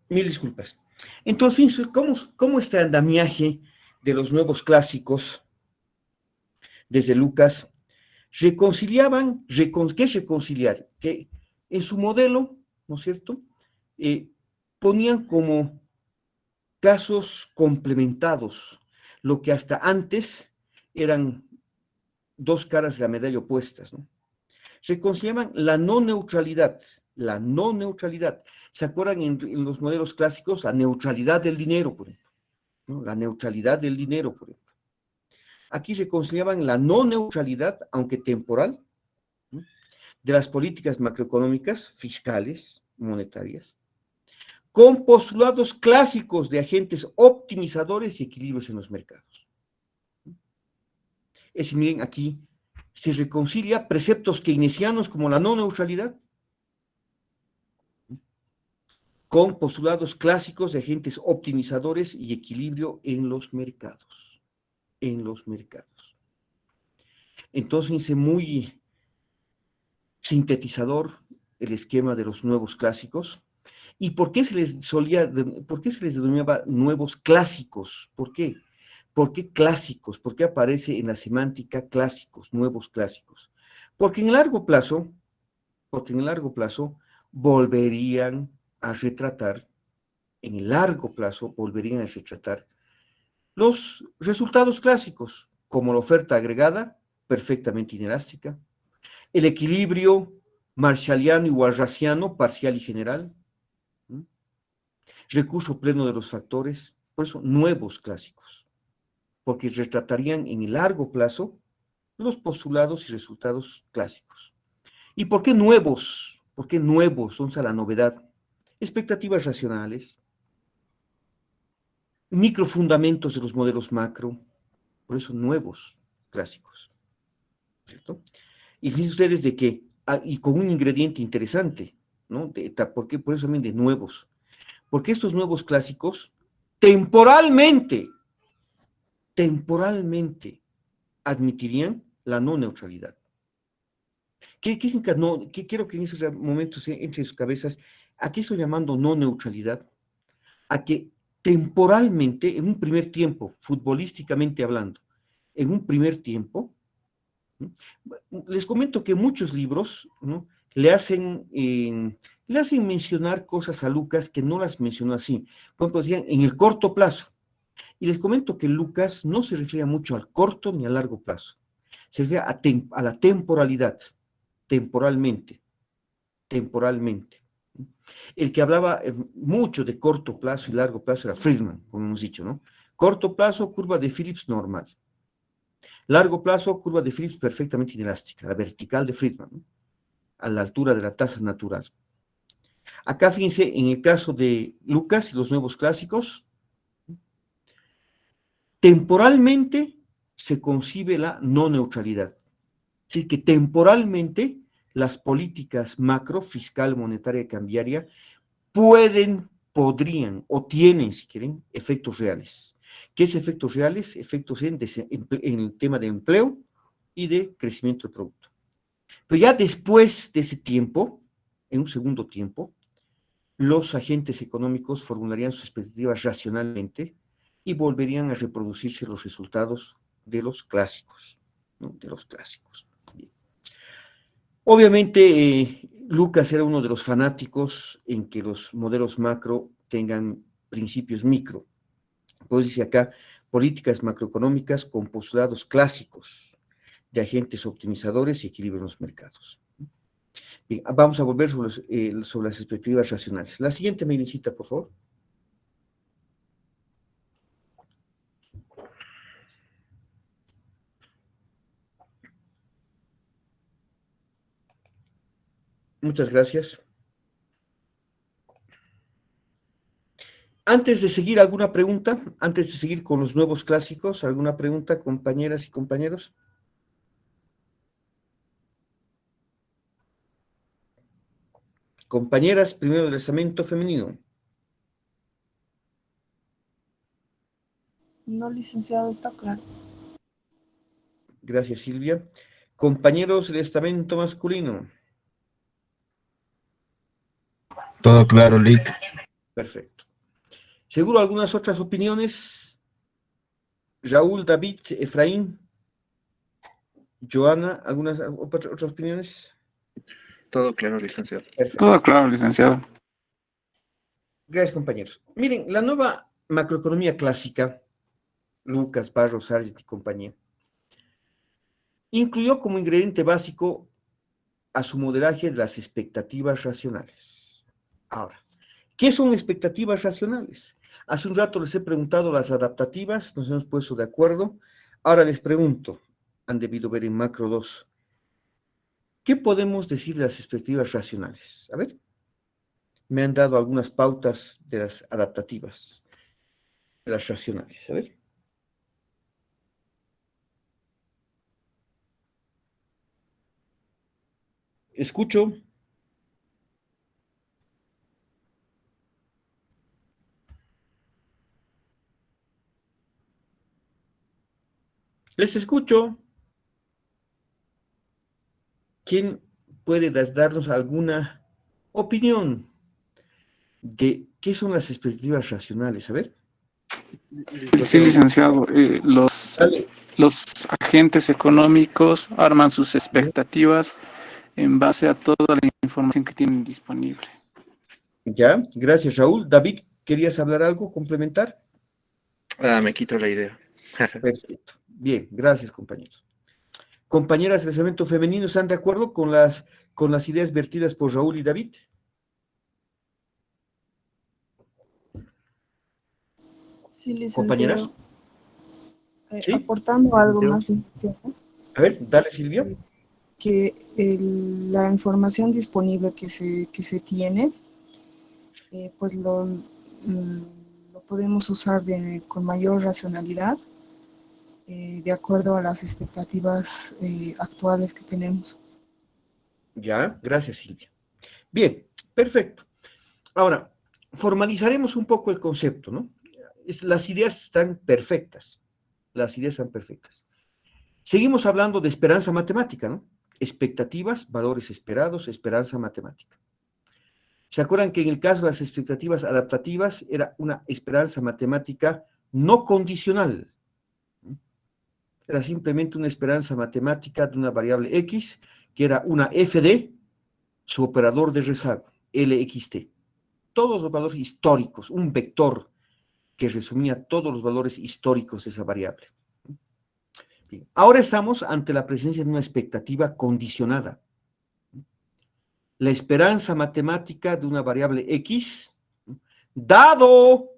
Mil disculpas. Entonces, ¿cómo está el andamiaje de los nuevos clásicos desde Lucas? Reconciliaban, ¿qué es reconciliar? Que en su modelo, ¿no es cierto?, ponían como casos complementados, lo que hasta antes eran dos caras de la medalla opuestas, ¿no? Reconciliaban la no neutralidad. ¿Se acuerdan en los modelos clásicos? La neutralidad del dinero, por ejemplo, ¿no? La neutralidad del dinero, por ejemplo. Aquí reconciliaban la no neutralidad, aunque temporal, ¿no?, de las políticas macroeconómicas, fiscales, monetarias, con postulados clásicos de agentes optimizadores y equilibrios en los mercados. Es decir, miren, aquí se reconcilia preceptos keynesianos como la no neutralidad con postulados clásicos de agentes optimizadores y equilibrio en los mercados. Entonces, dice muy sintetizador el esquema de los nuevos clásicos. ¿Y por qué se les denominaba nuevos clásicos? ¿Por qué? ¿Por qué clásicos? ¿Por qué aparece en la semántica clásicos, nuevos clásicos? Porque en el largo plazo volverían a retratar, en el largo plazo, volverían a retratar los resultados clásicos, como la oferta agregada, perfectamente inelástica, el equilibrio marshalliano y walrasiano, parcial y general, recurso pleno de los factores, por eso nuevos clásicos, porque retratarían en el largo plazo los postulados y resultados clásicos. ¿Y por qué nuevos? ¿Por qué nuevos? Son la novedad. Expectativas racionales, microfundamentos de los modelos macro, por eso nuevos clásicos, ¿cierto? Y fíjense ustedes de que, y con un ingrediente interesante, ¿no? ¿Por qué? Por eso también de nuevos. Porque estos nuevos clásicos temporalmente admitirían la no neutralidad. ¿Qué quiero que en esos momentos entre sus cabezas, ¿a qué estoy llamando no neutralidad? A que temporalmente, en un primer tiempo, futbolísticamente hablando, en un primer tiempo, ¿no? Les comento que muchos libros, ¿no? le hacen mencionar cosas a Lucas que no las mencionó así. Por ejemplo, decían en el corto plazo. Y les comento que Lucas no se refiere mucho al corto ni al largo plazo. Se refiere a la temporalidad, temporalmente. El que hablaba mucho de corto plazo y largo plazo era Friedman, como hemos dicho, ¿no? Corto plazo, curva de Phillips normal. Largo plazo, curva de Phillips perfectamente inelástica, la vertical de Friedman, ¿no? A la altura de la tasa natural. Acá fíjense, en el caso de Lucas y los nuevos clásicos, temporalmente se concibe la no neutralidad. Es decir, que temporalmente las políticas macro, fiscal, monetaria y cambiaria podrían o tienen, si quieren, efectos reales. ¿Qué es efectos reales? Efectos en el tema de empleo y de crecimiento del producto. Pero ya después de ese tiempo, en un segundo tiempo, los agentes económicos formularían sus expectativas racionalmente y volverían a reproducirse los resultados de los clásicos, ¿no? De los clásicos. Bien. Obviamente, Lucas era uno de los fanáticos en que los modelos macro tengan principios micro. Pues dice acá, políticas macroeconómicas con postulados clásicos de agentes optimizadores y equilibrio en los mercados. Bien, vamos a volver sobre las expectativas racionales. La siguiente Meirencita, por favor. Muchas gracias. Antes de seguir, ¿alguna pregunta? Antes de seguir con los nuevos clásicos, ¿alguna pregunta, compañeras y compañeros? Compañeras, primero del estamento femenino. No, licenciado, está claro. Gracias, Silvia. Compañeros del estamento masculino. Todo claro, Lick. Perfecto. ¿Seguro algunas otras opiniones? Raúl, David, Efraín, Joana, ¿algunas otras opiniones? Todo claro, licenciado. Perfecto. Todo claro, licenciado. Gracias, compañeros. Miren, la nueva macroeconomía clásica, Lucas, Barros, Sargent y compañía, incluyó como ingrediente básico a su modelaje de las expectativas racionales. Ahora, ¿qué son expectativas racionales? Hace un rato les he preguntado las adaptativas, nos hemos puesto de acuerdo. Ahora les pregunto, han debido ver en Macro 2, ¿qué podemos decir de las expectativas racionales? A ver, me han dado algunas pautas de las adaptativas, de las racionales. A ver. Escucho. Les escucho. ¿Quién puede darnos alguna opinión de qué son las expectativas racionales? A ver. Sí, licenciado. Dale. Los agentes económicos arman sus expectativas en base a toda la información que tienen disponible. Ya, gracias, Raúl. David, ¿querías hablar algo, complementar? Me quito la idea. Perfecto. Bien, gracias, compañeros. Compañeras del segmento femenino, ¿están de acuerdo con las ideas vertidas por Raúl y David? Sí, Compañeras, licenciado. ¿sí? Aportando algo Yo. más, licenciado, A ver, dale, Silvia. que la información disponible que se tiene, pues lo podemos usar con mayor racionalidad, de acuerdo a las expectativas actuales que tenemos. Ya, gracias, Silvia. Bien, perfecto. Ahora, formalizaremos un poco el concepto, ¿no? Las ideas están perfectas. Las ideas están perfectas. Seguimos hablando de esperanza matemática, ¿no? Expectativas, valores esperados, esperanza matemática. ¿Se acuerdan que en el caso de las expectativas adaptativas era una esperanza matemática no condicional? Era simplemente una esperanza matemática de una variable X, que era una f de su operador de rezago, LXT. Todos los valores históricos, un vector que resumía todos los valores históricos de esa variable. Bien. Ahora estamos ante la presencia de una expectativa condicionada. La esperanza matemática de una variable X, dado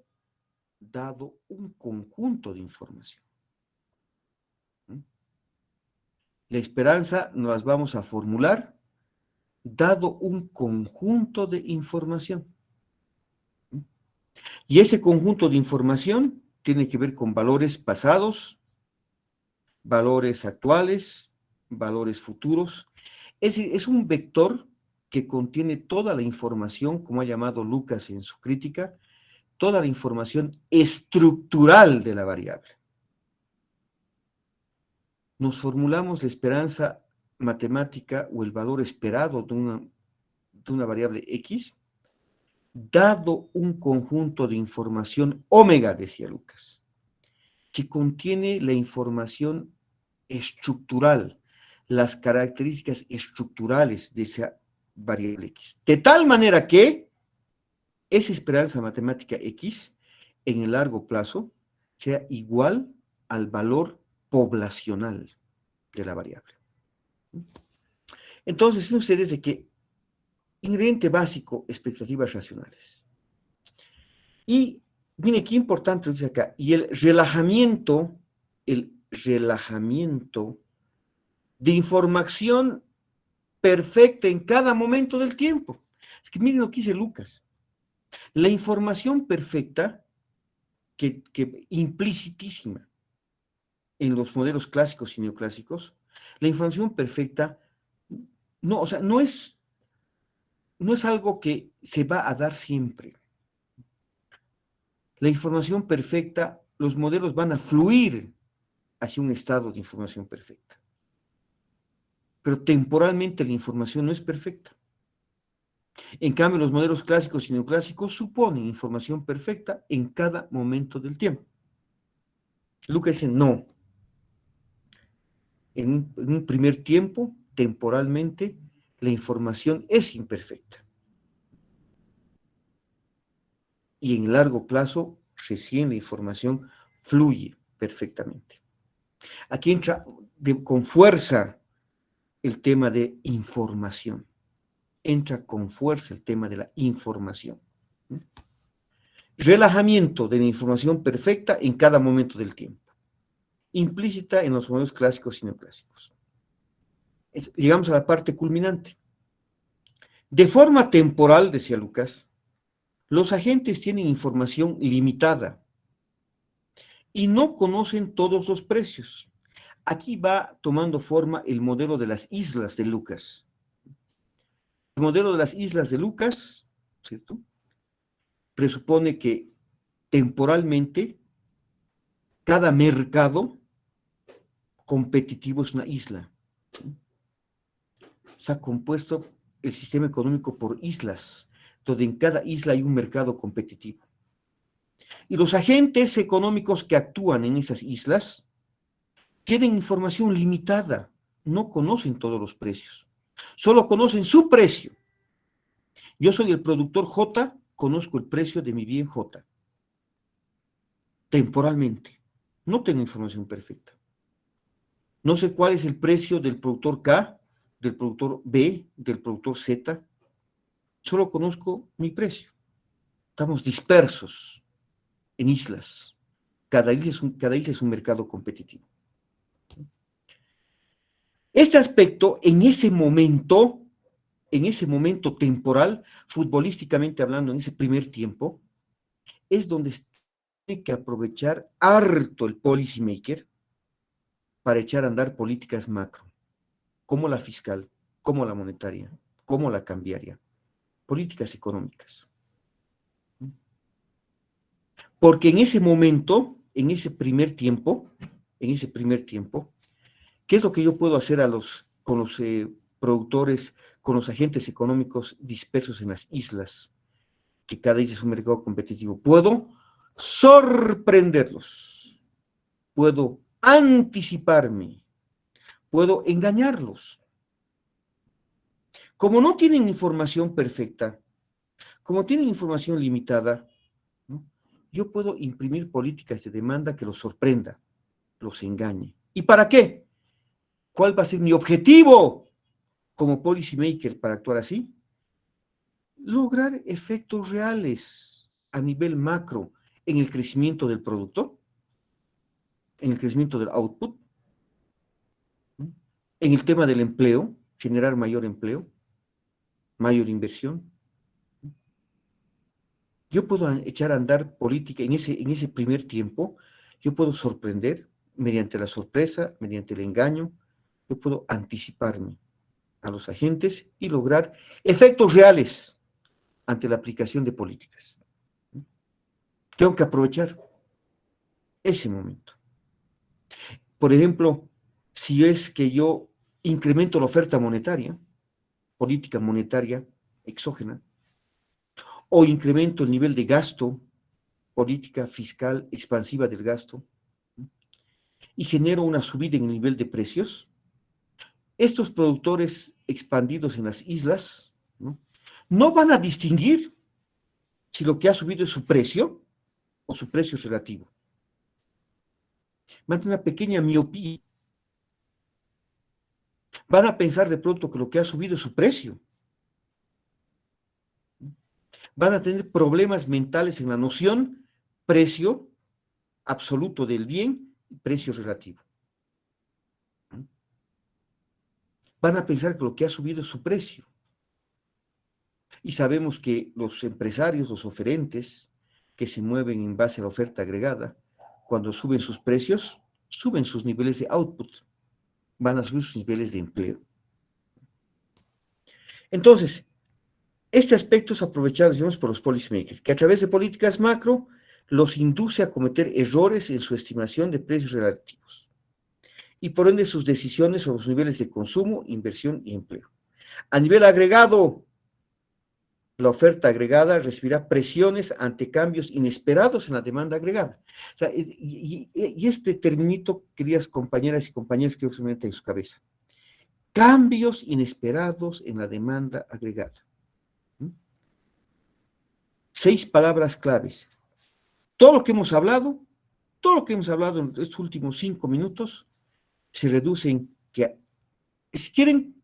un conjunto de información. La esperanza nos las vamos a formular dado un conjunto de información. Y ese conjunto de información tiene que ver con valores pasados, valores actuales, valores futuros. Es un vector que contiene toda la información, como ha llamado Lucas en su crítica, toda la información estructural de la variable. Nos formulamos la esperanza matemática o el valor esperado de una variable X, dado un conjunto de información omega, decía Lucas, que contiene la información estructural, las características estructurales de esa variable X. De tal manera que esa esperanza matemática X, en el largo plazo, sea igual al valor poblacional de la variable. Entonces, fíjense ustedes de que ingrediente básico, expectativas racionales. Y miren qué importante lo dice acá, y el relajamiento de información perfecta en cada momento del tiempo. Es que miren lo que dice Lucas. La información perfecta, que implicitísima en los modelos clásicos y neoclásicos, la información perfecta, no, o sea, no es algo que se va a dar siempre. La información perfecta, los modelos van a fluir hacia un estado de información perfecta. Pero temporalmente la información no es perfecta. En cambio, los modelos clásicos y neoclásicos suponen información perfecta en cada momento del tiempo. Lucas dice, no. En un primer tiempo, temporalmente, la información es imperfecta. Y en largo plazo, recién la información fluye perfectamente. Aquí entra con fuerza el tema de información. Entra con fuerza el tema de la información. Relajamiento de la información perfecta en cada momento del tiempo, implícita en los modelos clásicos y neoclásicos. Llegamos a la parte culminante. De forma temporal, decía Lucas, los agentes tienen información limitada y no conocen todos los precios. Aquí va tomando forma el modelo de las islas de Lucas. El modelo de las islas de Lucas, ¿cierto?, presupone que temporalmente cada mercado competitivo es una isla. Está compuesto el sistema económico por islas, donde en cada isla hay un mercado competitivo. Y los agentes económicos que actúan en esas islas tienen información limitada, no conocen todos los precios, solo conocen su precio. Yo soy el productor J, conozco el precio de mi bien J, temporalmente. No tengo información perfecta. No sé cuál es el precio del productor K, del productor B, del productor Z. Solo conozco mi precio. Estamos dispersos en islas. Cada isla es un mercado competitivo. Este aspecto, en ese momento temporal, futbolísticamente hablando, en ese primer tiempo, es donde tiene que aprovechar harto el policymaker para echar a andar políticas macro, como la fiscal, como la monetaria, como la cambiaria, políticas económicas. Porque en ese momento, en ese primer tiempo, ¿qué es lo que yo puedo hacer con los productores, con los agentes económicos dispersos en las islas, que cada isla es un mercado competitivo? Puedo sorprenderlos, puedo anticiparme, puedo engañarlos. Como no tienen información perfecta, como tienen información limitada, ¿no?, yo puedo imprimir políticas de demanda que los sorprenda, los engañe. ¿Y para qué? ¿Cuál va a ser mi objetivo como policymaker para actuar así? Lograr efectos reales a nivel macro en el crecimiento del producto, en el crecimiento del output, ¿no?, en el tema del empleo, generar mayor empleo, mayor inversión. Yo puedo echar a andar política en ese primer tiempo, yo puedo sorprender mediante la sorpresa, mediante el engaño, yo puedo anticiparme a los agentes y lograr efectos reales ante la aplicación de políticas. Tengo que aprovechar ese momento. Por ejemplo, si es que yo incremento la oferta monetaria, política monetaria exógena, o incremento el nivel de gasto, política fiscal expansiva del gasto, y genero una subida en el nivel de precios, estos productores expandidos en las islas, no van a distinguir si lo que ha subido es su precio o su precio relativo. Van a tener una pequeña miopía. Van a pensar de pronto que lo que ha subido es su precio. Van a tener problemas mentales en la noción precio absoluto del bien y precio relativo. Van a pensar que lo que ha subido es su precio. Y sabemos que los empresarios, los oferentes, que se mueven en base a la oferta agregada, cuando suben sus precios, suben sus niveles de output, van a subir sus niveles de empleo. Entonces, este aspecto es aprovechado, digamos, por los policymakers, que a través de políticas macro los induce a cometer errores en su estimación de precios relativos y por ende sus decisiones sobre los niveles de consumo, inversión y empleo. A nivel agregado, la oferta agregada recibirá presiones ante cambios inesperados en la demanda agregada. O sea, y este terminito, queridas compañeras y compañeros, quiero que se meta en su cabeza. Cambios inesperados en la demanda agregada. 6 palabras claves. Todo lo que hemos hablado en estos últimos 5 minutos, se reduce en que, si quieren,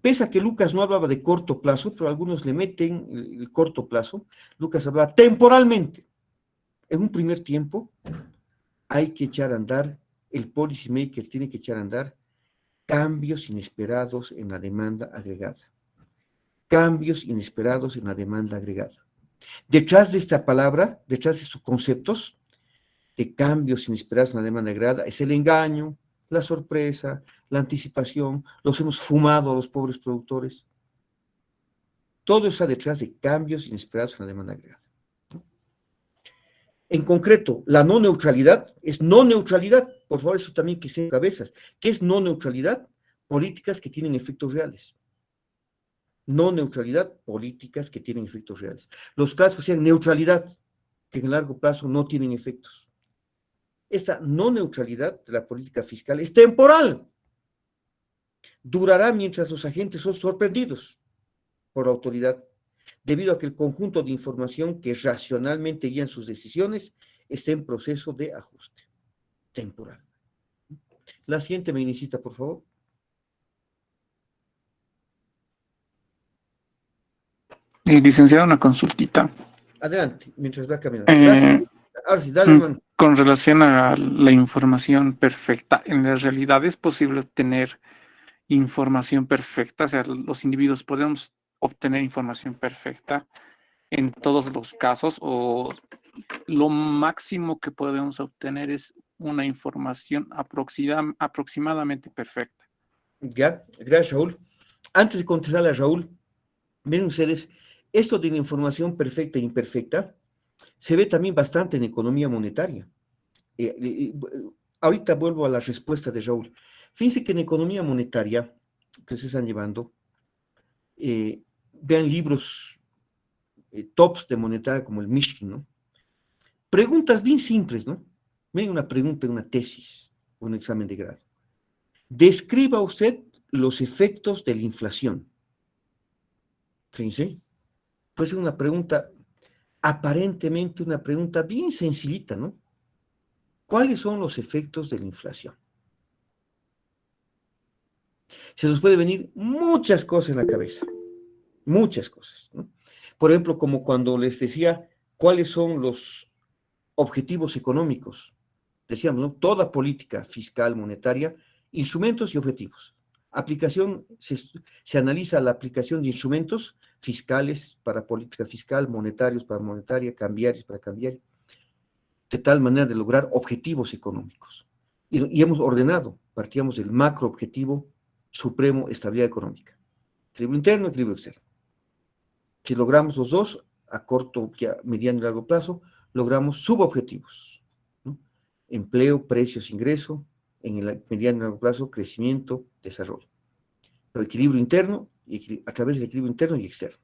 pese a que Lucas no hablaba de corto plazo, pero algunos le meten el corto plazo, Lucas hablaba temporalmente. En un primer tiempo hay que echar a andar, el policymaker tiene que echar a andar cambios inesperados en la demanda agregada. Cambios inesperados en la demanda agregada. Detrás de esta palabra, detrás de estos conceptos de cambios inesperados en la demanda agregada, es el engaño, la sorpresa, la anticipación, los hemos fumado a los pobres productores. Todo está detrás de cambios inesperados en la demanda agregada. En concreto, la no neutralidad es no neutralidad. Por favor, eso también que esté en cabezas. ¿Qué es no neutralidad? Políticas que tienen efectos reales. No neutralidad, políticas que tienen efectos reales. Los clásicos sean neutralidad, que en el largo plazo no tienen efectos. Esta no neutralidad de la política fiscal es temporal. Durará mientras los agentes son sorprendidos por la autoridad. debido a que el conjunto de información que racionalmente guían sus decisiones está en proceso de ajuste temporal. La siguiente, Menicita, por favor. Licenciado, una consultita. Adelante, mientras va caminando. Gracias. Ahora sí, dale, hermano. Con relación a la información perfecta, ¿en la realidad es posible obtener información perfecta? O sea, los individuos podemos obtener información perfecta en todos los casos, o lo máximo que podemos obtener es una información aproximadamente perfecta. Ya, gracias, Raúl. Antes de contestarle a Raúl, miren ustedes, esto de la información perfecta e imperfecta se ve también bastante en economía monetaria. Ahorita vuelvo a la respuesta de Raúl. Fíjense que en economía monetaria que se están llevando, vean libros tops de monetaria como el Mishkin, ¿no? Preguntas bien simples, ¿no? Miren una pregunta en una tesis o un examen de grado. Describa usted los efectos de la inflación. Fíjense, puede ser una pregunta, aparentemente una pregunta bien sencillita, ¿no? ¿Cuáles son los efectos de la inflación? Se nos puede venir muchas cosas en la cabeza, muchas cosas, ¿no? Por ejemplo, como cuando les decía cuáles son los objetivos económicos. Decíamos, ¿no? Toda política fiscal, monetaria, instrumentos y objetivos. Aplicación, se analiza la aplicación de instrumentos fiscales para política fiscal, monetarios para monetaria, cambiarios para cambiaria, de tal manera de lograr objetivos económicos. Y hemos ordenado, partíamos del macro objetivo supremo, estabilidad económica. Equilibrio interno, equilibrio externo. Si logramos los dos, a corto, mediano y largo plazo, logramos subobjetivos, ¿no? Empleo, precios, ingreso, en el mediano y largo plazo, crecimiento, desarrollo. Pero equilibrio interno, y a través del equilibrio interno y externo.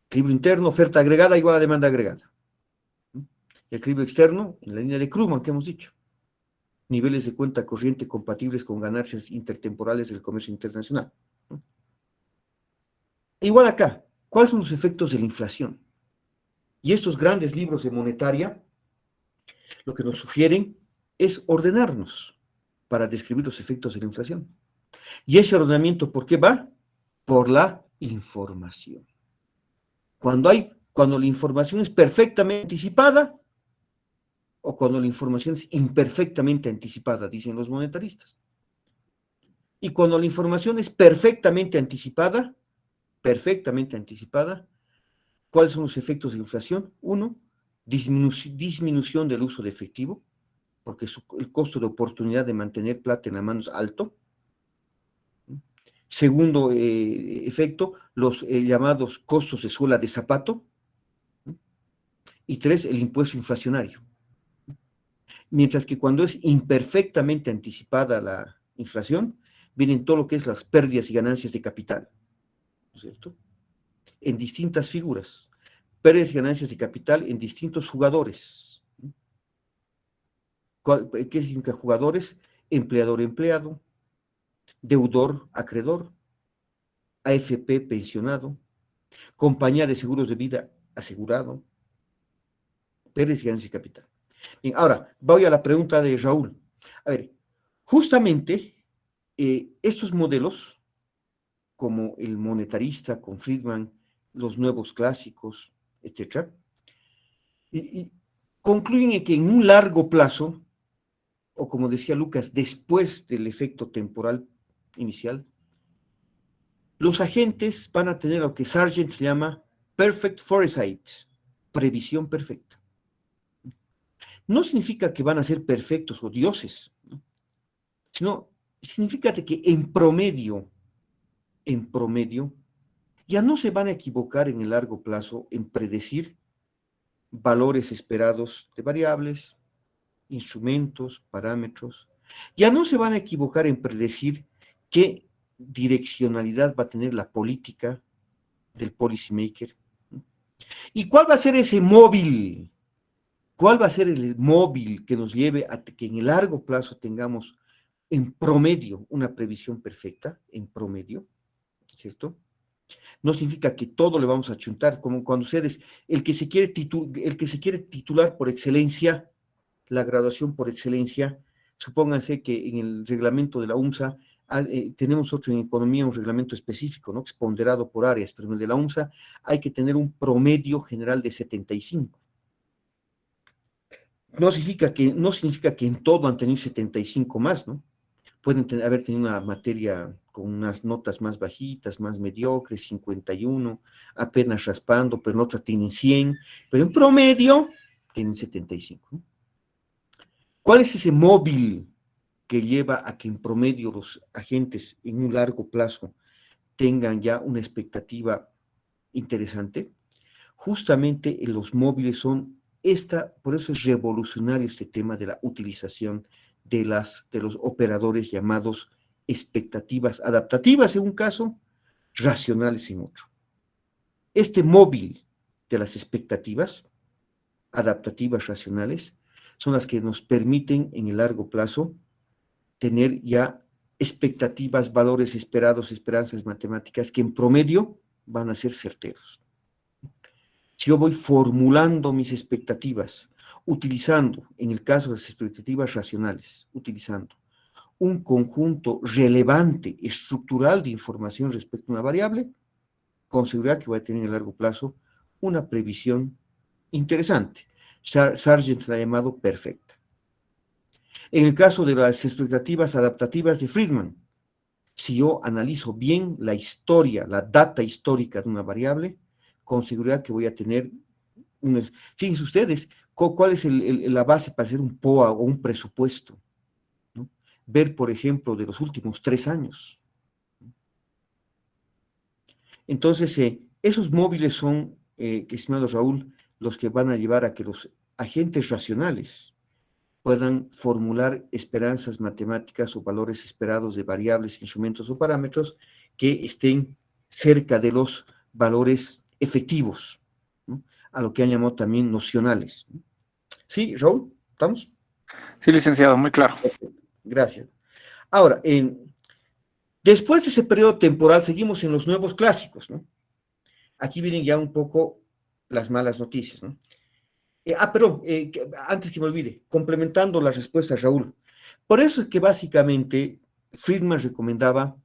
Equilibrio interno, oferta agregada igual a demanda agregada. El equilibrio externo, en la línea de Krugman que hemos dicho. Niveles de cuenta corriente compatibles con ganancias intertemporales del comercio internacional. Igual acá, ¿cuáles son los efectos de la inflación? Y estos grandes libros de monetaria, lo que nos sugieren es ordenarnos para describir los efectos de la inflación. Y ese ordenamiento, ¿por qué va? Por la información. Cuando la información es perfectamente anticipada, o cuando la información es imperfectamente anticipada, dicen los monetaristas. Y cuando la información es perfectamente anticipada, ¿cuáles son los efectos de la inflación? Uno, disminución del uso de efectivo, porque el costo de oportunidad de mantener plata en las manos es alto. Segundo efecto, los llamados costos de suela de zapato. Y tres, el impuesto inflacionario. Mientras que cuando es imperfectamente anticipada la inflación, vienen todo lo que es las pérdidas y ganancias de capital, ¿no es cierto? En distintas figuras, pérdidas y ganancias de capital en distintos jugadores. ¿Qué significa jugadores? Empleador-empleado, deudor-acreedor, AFP pensionado, compañía de seguros de vida asegurado, pérdidas y ganancias de capital. Bien, ahora, voy a la pregunta de Raúl. A ver, justamente estos modelos, como el monetarista con Friedman, los nuevos clásicos, etc., concluyen que en un largo plazo, o como decía Lucas, después del efecto temporal inicial, los agentes van a tener lo que Sargent llama perfect foresight, previsión perfecta. No significa que van a ser perfectos o dioses, ¿no? Sino significa que en promedio, ya no se van a equivocar en el largo plazo en predecir valores esperados de variables, instrumentos, parámetros. Ya no se van a equivocar en predecir qué direccionalidad va a tener la política del policymaker. ¿Y cuál va a ser ese móvil? ¿Cuál va a ser el móvil que nos lleve a que en el largo plazo tengamos en promedio una previsión perfecta, en promedio, ¿cierto? No significa que todo le vamos a chuntar, como cuando ustedes, el que se quiere titular por excelencia, la graduación por excelencia, supónganse que en el reglamento de la UMSA tenemos otro en economía, un reglamento específico, ¿no? Que es ponderado por áreas, pero en el de la UMSA hay que tener un promedio general de 75. No significa que en todo han tenido 75 más, ¿no? Pueden haber tenido una materia con unas notas más bajitas, más mediocres, 51, apenas raspando, pero en otra tienen 100, pero en promedio tienen 75, ¿no? ¿Cuál es ese móvil que lleva a que en promedio los agentes en un largo plazo tengan ya una expectativa interesante? Justamente los móviles son por eso es revolucionario este tema de la utilización de los operadores llamados expectativas adaptativas en un caso, racionales en otro. Este móvil de las expectativas adaptativas racionales son las que nos permiten en el largo plazo tener ya expectativas, valores esperados, esperanzas matemáticas que en promedio van a ser certeros. Si yo voy formulando mis expectativas, utilizando, en el caso de las expectativas racionales, utilizando un conjunto relevante, estructural de información respecto a una variable, con seguridad que voy a tener en el largo plazo una previsión interesante. Sargent la ha llamado perfecta. En el caso de las expectativas adaptativas de Friedman, si yo analizo bien la historia, la data histórica de una variable, con seguridad que voy a tener fíjense ustedes, ¿cuál es la base para hacer un POA o un presupuesto? ¿No? Ver, por ejemplo, de los últimos 3 años. Entonces, esos móviles son, estimado Raúl, los que van a llevar a que los agentes racionales puedan formular esperanzas matemáticas o valores esperados de variables, instrumentos o parámetros que estén cerca de los valores efectivos, ¿no? A lo que han llamado también nocionales. ¿Sí, Raúl? ¿Estamos? Sí, licenciado, muy claro. Gracias. Ahora, después de ese periodo temporal, seguimos en los nuevos clásicos, ¿no? Aquí vienen ya un poco las malas noticias, ¿no? Perdón, antes que me olvide, complementando la respuesta, Raúl. Por eso es que básicamente Friedman recomendaba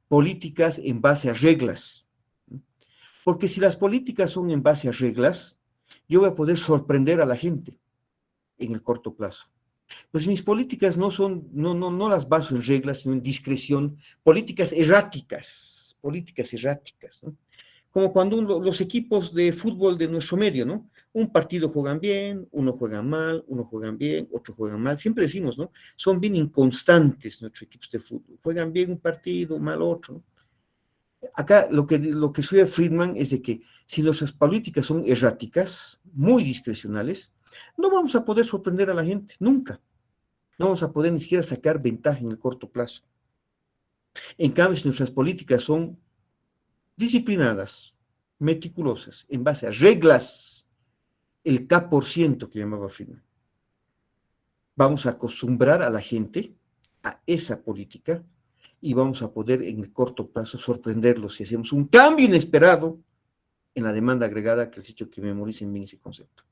políticas en base a reglas, ¿no? Porque si las políticas son en base a reglas, yo voy a poder sorprender a la gente en el corto plazo. Pues mis políticas no las baso en reglas, sino en discreción, políticas erráticas, ¿no? Como cuando los equipos de fútbol de nuestro medio, ¿no? Un partido juegan bien, uno juega mal, uno juegan bien, otro juegan mal. Siempre decimos, ¿no? Son bien inconstantes nuestros equipos de fútbol. Juegan bien un partido, mal otro, ¿no? Acá lo que suele Friedman es de que si nuestras políticas son erráticas, muy discrecionales, no vamos a poder sorprender a la gente, nunca. No vamos a poder ni siquiera sacar ventaja en el corto plazo. En cambio, si nuestras políticas son disciplinadas, meticulosas, en base a reglas, el K% que llamaba Friedman, vamos a acostumbrar a la gente a esa política y vamos a poder en el corto plazo sorprenderlos si hacemos un cambio inesperado en la demanda agregada, que les he dicho que memoricen bien ese concepto.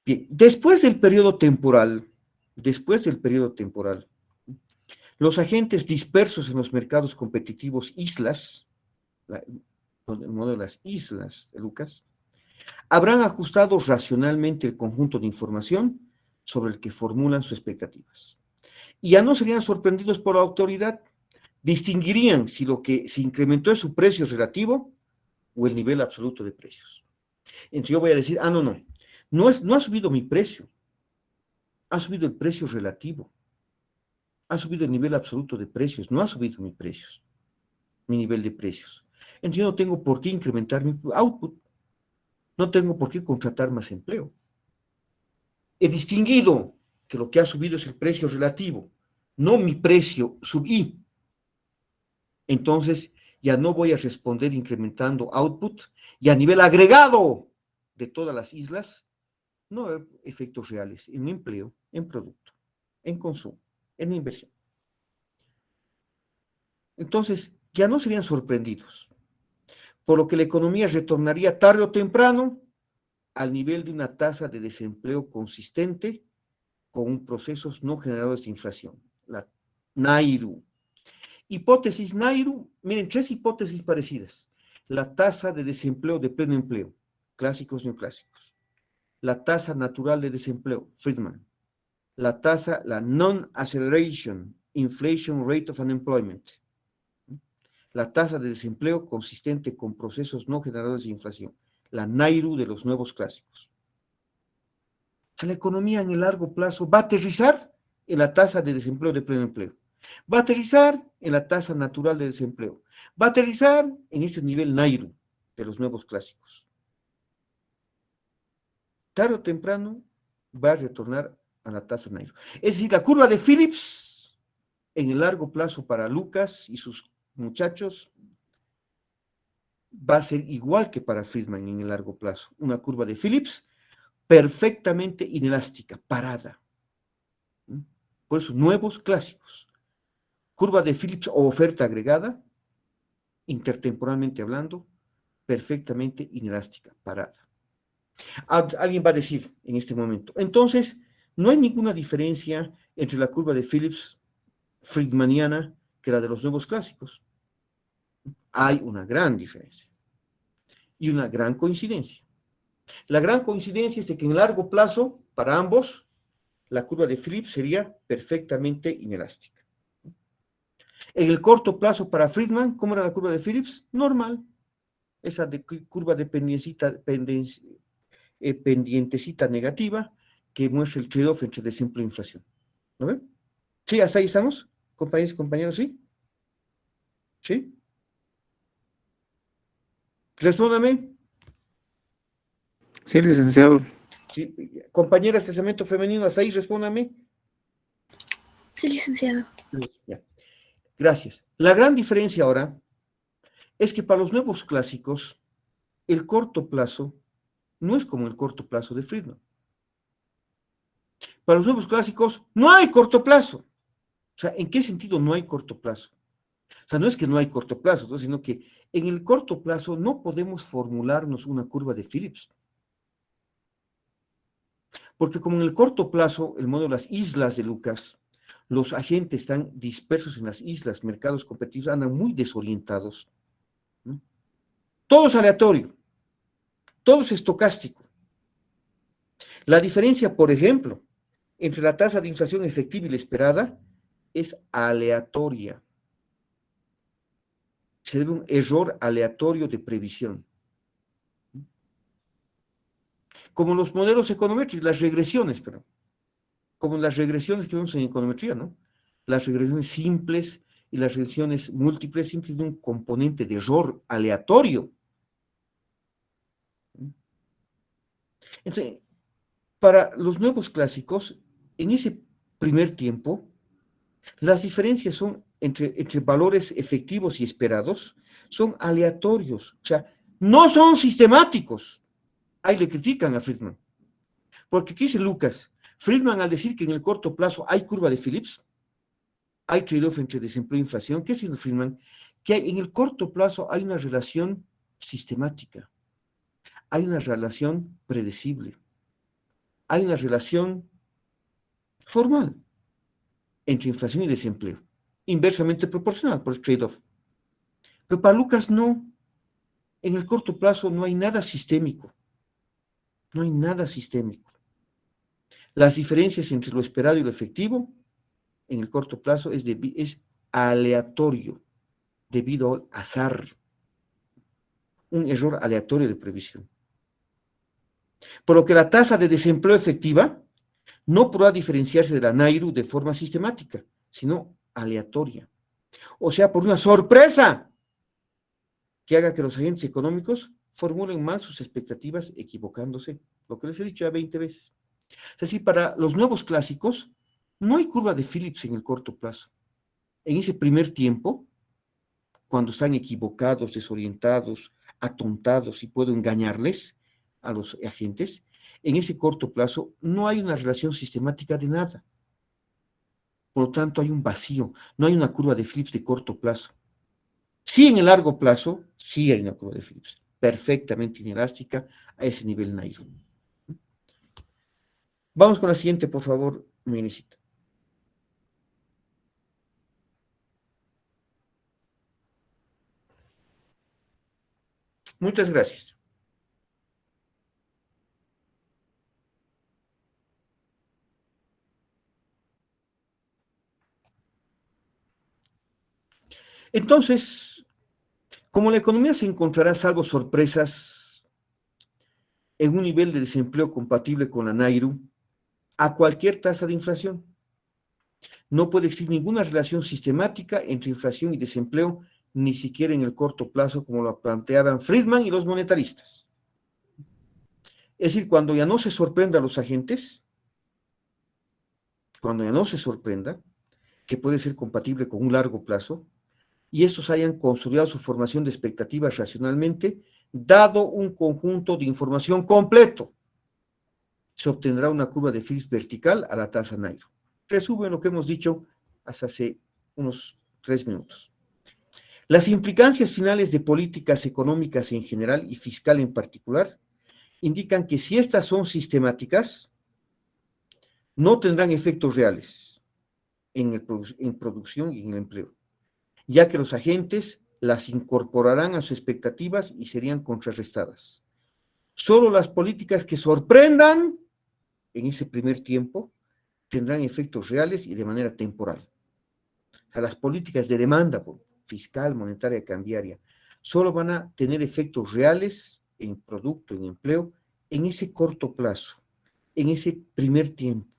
Bien, después del periodo temporal, los agentes dispersos en los mercados competitivos islas, el modo de las islas de Lucas, habrán ajustado racionalmente el conjunto de información sobre el que formulan sus expectativas. Y ya no serían sorprendidos por la autoridad, distinguirían si lo que se incrementó es su precio relativo o el nivel absoluto de precios. Entonces yo voy a decir, no ha subido mi precio, ha subido el precio relativo, ha subido el nivel absoluto de precios, no ha subido mi nivel de precios. Entonces yo no tengo por qué incrementar mi output, no tengo por qué contratar más empleo. He distinguido que lo que ha subido es el precio relativo, no mi precio sub I. Entonces ya no voy a responder incrementando output y a nivel agregado de todas las islas, no hay efectos reales en empleo, en producto, en consumo, en inversión. Entonces, ya no serían sorprendidos. por lo que la economía retornaría tarde o temprano al nivel de una tasa de desempleo consistente con procesos no generadores de inflación, la NAIRU. Hipótesis NAIRU, miren, 3 hipótesis parecidas. La tasa de desempleo de pleno empleo, clásicos, neoclásicos. La tasa natural de desempleo, Friedman. La tasa, la non-acceleration inflation rate of unemployment. La tasa de desempleo consistente con procesos no generadores de inflación, la NAIRU de los nuevos clásicos. O sea, la economía en el largo plazo va a aterrizar en la tasa de desempleo de pleno empleo, va a aterrizar en la tasa natural de desempleo, va a aterrizar en ese nivel NAIRU de los nuevos clásicos. Tarde o temprano va a retornar a la tasa NAIRU. Es decir, la curva de Phillips en el largo plazo para Lucas y sus muchachos va a ser igual que para Friedman en el largo plazo. Una curva de Phillips perfectamente inelástica, parada. Por eso, nuevos clásicos. Curva de Phillips o oferta agregada, intertemporalmente hablando, perfectamente inelástica, parada. Alguien va a decir en este momento, entonces, no hay ninguna diferencia entre la curva de Phillips friedmaniana que la de los nuevos clásicos. Hay una gran diferencia y una gran coincidencia. La gran coincidencia es de que en largo plazo, para ambos, la curva de Phillips sería perfectamente inelástica. En el corto plazo para Friedman, ¿cómo era la curva de Phillips? Normal. Esa curva de pendientecita negativa que muestra el trade-off entre desempleo e inflación. ¿No ven? ¿Sí? ¿Hasta ahí estamos? Compañeros y compañeros, ¿sí? ¿Sí? Respóndame. Sí, licenciado. Sí. Compañeras de segmento femenino, hasta ahí, respóndame. Sí, licenciado. Ya. Gracias. La gran diferencia ahora es que para los nuevos clásicos, el corto plazo no es como el corto plazo de Friedman. Para los nuevos clásicos no hay corto plazo. O sea, ¿en qué sentido no hay corto plazo? O sea, no es que no hay corto plazo, ¿no? Sino que en el corto plazo no podemos formularnos una curva de Phillips. Porque como en el corto plazo, el modelo de las islas de Lucas, los agentes están dispersos en las islas, mercados competitivos, andan muy desorientados. ¿No? Todo es aleatorio, todo es estocástico. La diferencia, por ejemplo, entre la tasa de inflación efectiva y la esperada es aleatoria. Se debe a un error aleatorio de previsión. Como los modelos econométricos, las regresiones, pero como las regresiones que vemos en econometría, ¿no? Las regresiones simples y las regresiones múltiples siempre tienen un componente de error aleatorio. Entonces, para los nuevos clásicos, en ese primer tiempo, las diferencias son entre valores efectivos y esperados, son aleatorios, o sea, no son sistemáticos. Ahí le critican a Friedman. Porque ¿qué dice Lucas? Friedman, al decir que en el corto plazo hay curva de Phillips, hay trade-off entre desempleo e inflación, ¿qué dice Friedman? Que en el corto plazo hay una relación sistemática, hay una relación predecible, hay una relación formal entre inflación y desempleo, inversamente proporcional por el trade-off. Pero para Lucas no, en el corto plazo no hay nada sistémico, no hay nada sistémico. Las diferencias entre lo esperado y lo efectivo en el corto plazo es aleatorio, debido al azar, un error aleatorio de previsión. Por lo que la tasa de desempleo efectiva no podrá diferenciarse de la NAIRU de forma sistemática, sino aleatoria. O sea, por una sorpresa que haga que los agentes económicos formulen mal sus expectativas equivocándose, lo que les he dicho ya 20 veces. Es decir, para los nuevos clásicos, no hay curva de Phillips en el corto plazo. En ese primer tiempo, cuando están equivocados, desorientados, atontados y puedo engañarles a los agentes, en ese corto plazo no hay una relación sistemática de nada. Por lo tanto, hay un vacío, no hay una curva de Phillips de corto plazo. Sí, en el largo plazo, sí hay una curva de Phillips, perfectamente inelástica a ese nivel Nairo. Vamos con la siguiente, por favor, Minicita. Muchas gracias. Entonces, como la economía se encontrará, salvo sorpresas, en un nivel de desempleo compatible con la Nairu, a cualquier tasa de inflación. No puede existir ninguna relación sistemática entre inflación y desempleo, ni siquiera en el corto plazo, como lo planteaban Friedman y los monetaristas. Es decir, cuando ya no se sorprenda a los agentes, cuando ya no se sorprenda, que puede ser compatible con un largo plazo, y estos hayan consolidado su formación de expectativas racionalmente, dado un conjunto de información completo, se obtendrá una curva de Phillips vertical a la tasa Nairo. Resumen lo que hemos dicho hasta hace unos 3 minutos. Las implicancias finales de políticas económicas en general y fiscal en particular indican que si estas son sistemáticas, no tendrán efectos reales en producción y en el empleo, ya que los agentes las incorporarán a sus expectativas y serían contrarrestadas. Solo las políticas que sorprendan en ese primer tiempo tendrán efectos reales y de manera temporal. O sea, las políticas de demanda fiscal, monetaria, cambiaria, solo van a tener efectos reales en producto, en empleo, en ese corto plazo, en ese primer tiempo,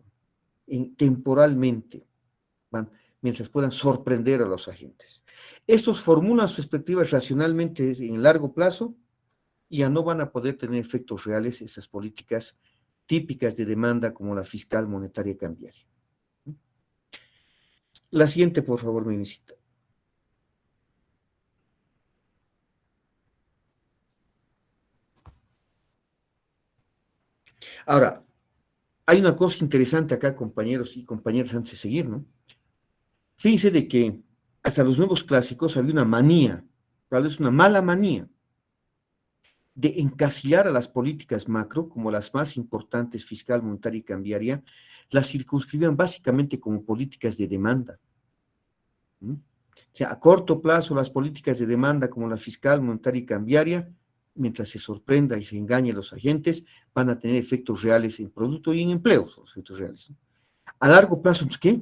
temporalmente, mientras puedan sorprender a los agentes. Estos formulan sus expectativas racionalmente en el largo plazo y ya no van a poder tener efectos reales esas políticas típicas de demanda como la fiscal, monetaria y cambiaria. La siguiente, por favor, me visita. Ahora, hay una cosa interesante acá, compañeros y compañeras, antes de seguir, ¿no? Fíjense de que hasta los nuevos clásicos había una manía, tal vez una mala manía, de encasillar a las políticas macro como las más importantes, fiscal, monetaria y cambiaria, las circunscribían básicamente como políticas de demanda. ¿Mm? O sea, a corto plazo las políticas de demanda como la fiscal, monetaria y cambiaria, mientras se sorprenda y se engañe a los agentes, van a tener efectos reales en producto y en empleo, son efectos reales. A largo plazo, ¿qué?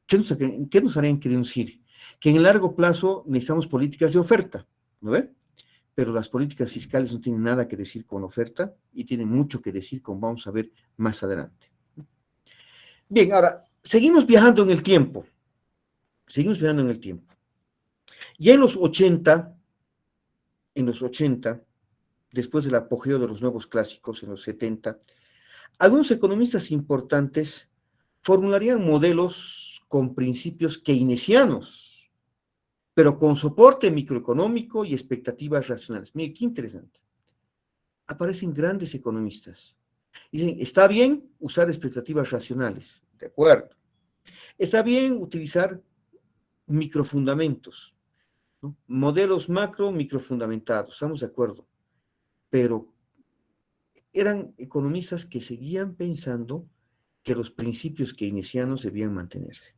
¿Qué nos harían querer decir? Que en el largo plazo necesitamos políticas de oferta, ¿no ve? Pero las políticas fiscales no tienen nada que decir con oferta y tienen mucho que decir, como vamos a ver más adelante. Bien, ahora, seguimos viajando en el tiempo. Seguimos viajando en el tiempo. Ya en los 80, después del apogeo de los nuevos clásicos, en los 70, algunos economistas importantes formularían modelos con principios keynesianos, pero con soporte microeconómico y expectativas racionales. Mire, qué interesante. Aparecen grandes economistas. Dicen, está bien usar expectativas racionales, de acuerdo. Está bien utilizar microfundamentos, ¿no? Modelos macro microfundamentados, estamos de acuerdo. Pero eran economistas que seguían pensando que los principios keynesianos debían mantenerse.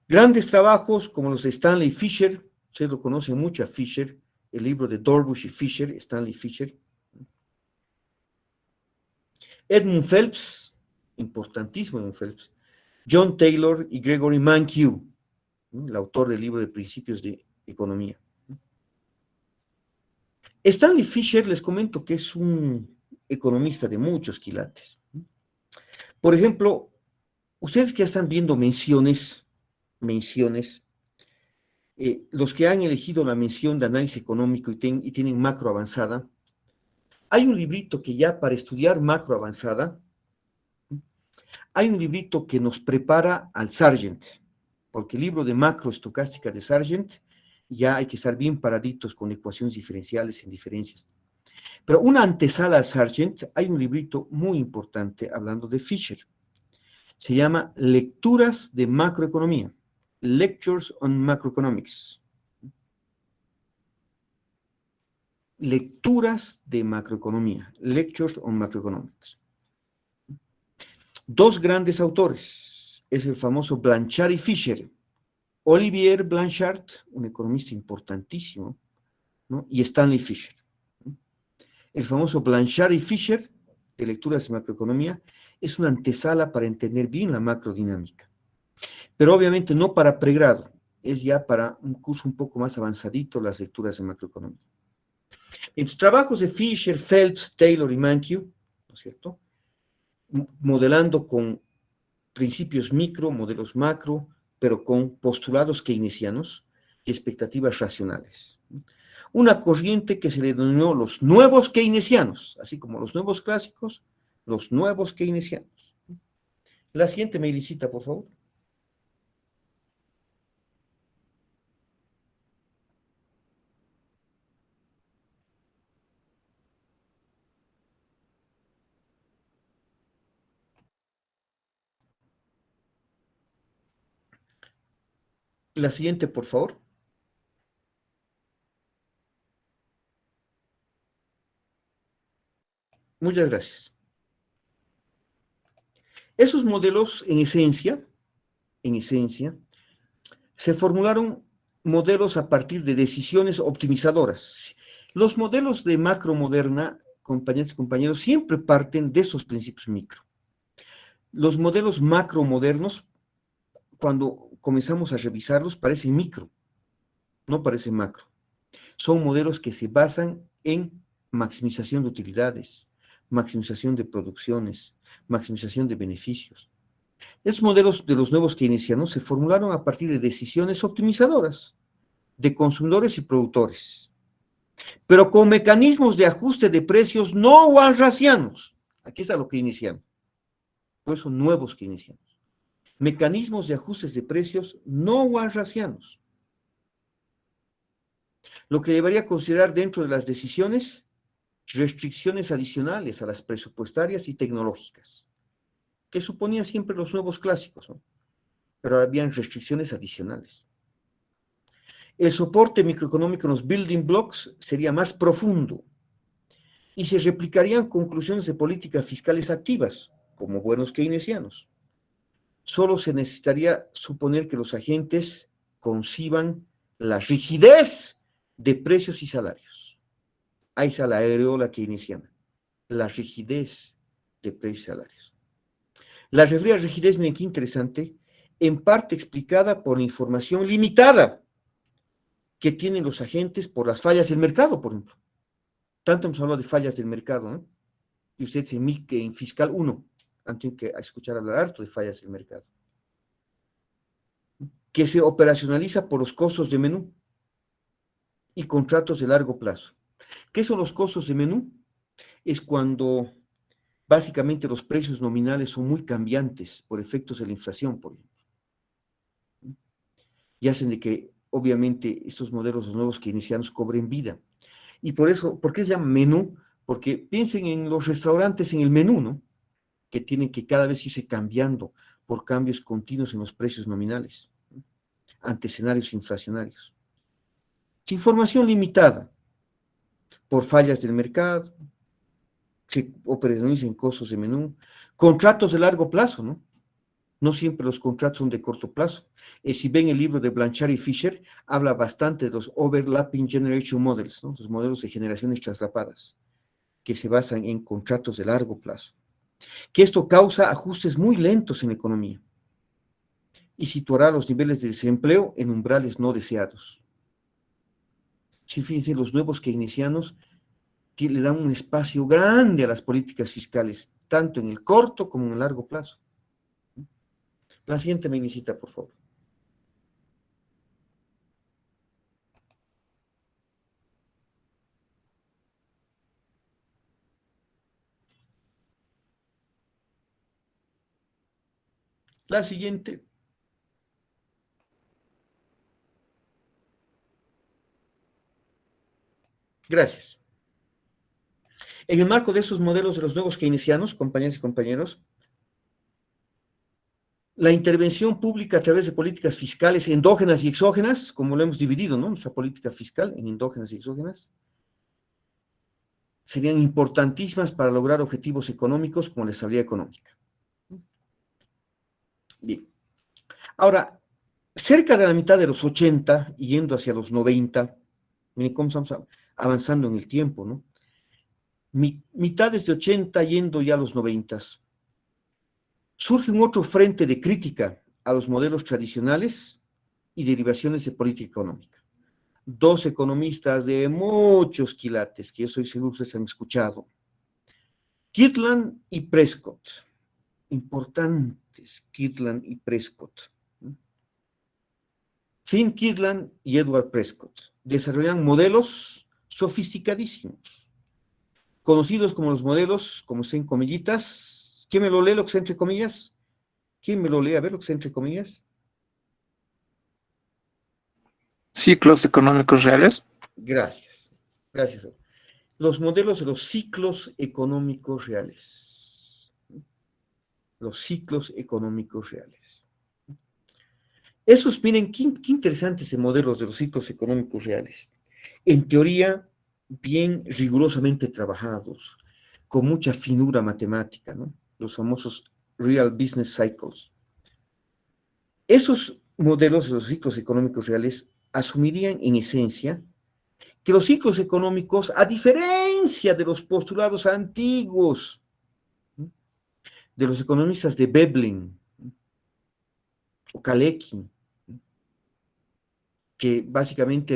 Grandes trabajos como los de Stanley Fischer, ustedes lo conocen mucho a Fischer, el libro de Dorbush y Fischer, Stanley Fischer. Edmund Phelps, importantísimo Edmund Phelps, John Taylor y Gregory Mankiw, el autor del libro de Principios de Economía. Stanley Fischer, les comento que es un economista de muchos quilates. Por ejemplo, ustedes que ya están viendo menciones, los que han elegido la mención de análisis económico y tienen macro avanzada, hay un librito que ya para estudiar macro avanzada, hay un librito que nos prepara al Sargent, porque el libro de macro estocástica de Sargent ya hay que estar bien paraditos con ecuaciones diferenciales en diferencias. Pero una antesala al Sargent, hay un librito muy importante hablando de Fischer. Se llama Lecturas de Macroeconomía, Lectures on Macroeconomics. lecturas de macroeconomía, Lectures on Macroeconomics. Dos grandes autores, es el famoso Blanchard y Fischer, Olivier Blanchard, un economista importantísimo, ¿no? Y Stanley Fischer. El famoso Blanchard y Fischer, de lecturas de macroeconomía, es una antesala para entender bien la macrodinámica. Pero obviamente no para pregrado, es ya para un curso un poco más avanzadito las lecturas de macroeconomía. En sus trabajos de Fischer, Phelps, Taylor y Mankiw, ¿no es cierto?, modelando con principios micro, modelos macro, pero con postulados keynesianos y expectativas racionales. Una corriente que se le denominó los nuevos keynesianos, así como los nuevos clásicos, los nuevos keynesianos. La siguiente mailicita, por favor. La siguiente, por favor. Muchas gracias. Esos modelos, en esencia, se formularon modelos a partir de decisiones optimizadoras. Los modelos de macro moderna, compañeros y compañeros, siempre parten de esos principios micro. Los modelos macro modernos, cuando comenzamos a revisarlos, parecen micro, no parecen macro. Son modelos que se basan en maximización de utilidades, maximización de producciones, maximización de beneficios. Estos modelos de los nuevos keynesianos se formularon a partir de decisiones optimizadoras de consumidores y productores, pero con mecanismos de ajuste de precios no walrasianos. Aquí está lo keynesiano. Por eso nuevos keynesianos. Mecanismos de ajustes de precios no walrasianos. Lo que debería considerar dentro de las decisiones restricciones adicionales a las presupuestarias y tecnológicas, que suponían siempre los nuevos clásicos, ¿no? Pero habían restricciones adicionales. El soporte microeconómico en los building blocks sería más profundo y se replicarían conclusiones de políticas fiscales activas, como buenos keynesianos. Solo se necesitaría suponer que los agentes conciban la rigidez de precios y salarios. Ahí está la areola keynesiana, la rigidez de precios y salarios. La referida rigidez, miren qué interesante, en parte explicada por la información limitada que tienen los agentes por las fallas del mercado, por ejemplo. Tanto hemos hablado de fallas del mercado, ¿no? Y ustedes en Fiscal 1 han tenido que escuchar hablar harto de fallas del mercado, que se operacionaliza por los costos de menú y contratos de largo plazo. ¿Qué son los costos de menú? Es cuando básicamente los precios nominales son muy cambiantes por efectos de la inflación, por ejemplo. Y hacen de que, obviamente, estos modelos los nuevos keynesianos cobren vida. Y por eso, ¿por qué se llama menú? Porque piensen en los restaurantes, en el menú, ¿no? Que tienen que cada vez irse cambiando por cambios continuos en los precios nominales, ¿no? Ante escenarios inflacionarios. Información limitada por fallas del mercado, se operacionalizan costos de menú, contratos de largo plazo, ¿no? No siempre los contratos son de corto plazo. Si ven el libro de Blanchard y Fischer, habla bastante de los overlapping generation models, ¿no? Los modelos de generaciones traslapadas, que se basan en contratos de largo plazo. Que esto causa ajustes muy lentos en la economía y situará los niveles de desempleo en umbrales no deseados. Sí, fíjense, los nuevos keynesianos le dan un espacio grande a las políticas fiscales, tanto en el corto como en el largo plazo. La siguiente mailicita, por favor. La siguiente. Gracias. En el marco de esos modelos de los nuevos keynesianos, compañeras y compañeros, la intervención pública a través de políticas fiscales endógenas y exógenas, como lo hemos dividido, ¿no? Nuestra política fiscal en endógenas y exógenas, serían importantísimas para lograr objetivos económicos como la estabilidad económica. Bien. Ahora, cerca de la mitad de los 80 y yendo hacia los 90, miren cómo estamos avanzando en el tiempo, ¿no? Mitades de 80 yendo ya a los 90, surge un otro frente de crítica a los modelos tradicionales y derivaciones de política económica. Dos economistas de muchos quilates, que yo soy seguro que ustedes han escuchado, Kirtland y Prescott, importantes, Kirtland y Prescott. Finn Kirtland y Edward Prescott desarrollan modelos sofisticadísimos, conocidos como los modelos, como está en comillitas. ¿Quién me lo lee lo que está entre comillas? ¿Quién me lo lee? A ver lo que está entre comillas. Ciclos económicos reales. Gracias, gracias. Los modelos de los ciclos económicos reales. Los ciclos económicos reales. Esos, miren, qué interesantes ese modelos de los ciclos económicos reales. En teoría, bien rigurosamente trabajados, con mucha finura matemática, ¿no? Los famosos Real Business Cycles. Esos modelos de los ciclos económicos reales asumirían en esencia que los ciclos económicos, a diferencia de los postulados antiguos de los economistas de Veblen o Kalecki, que básicamente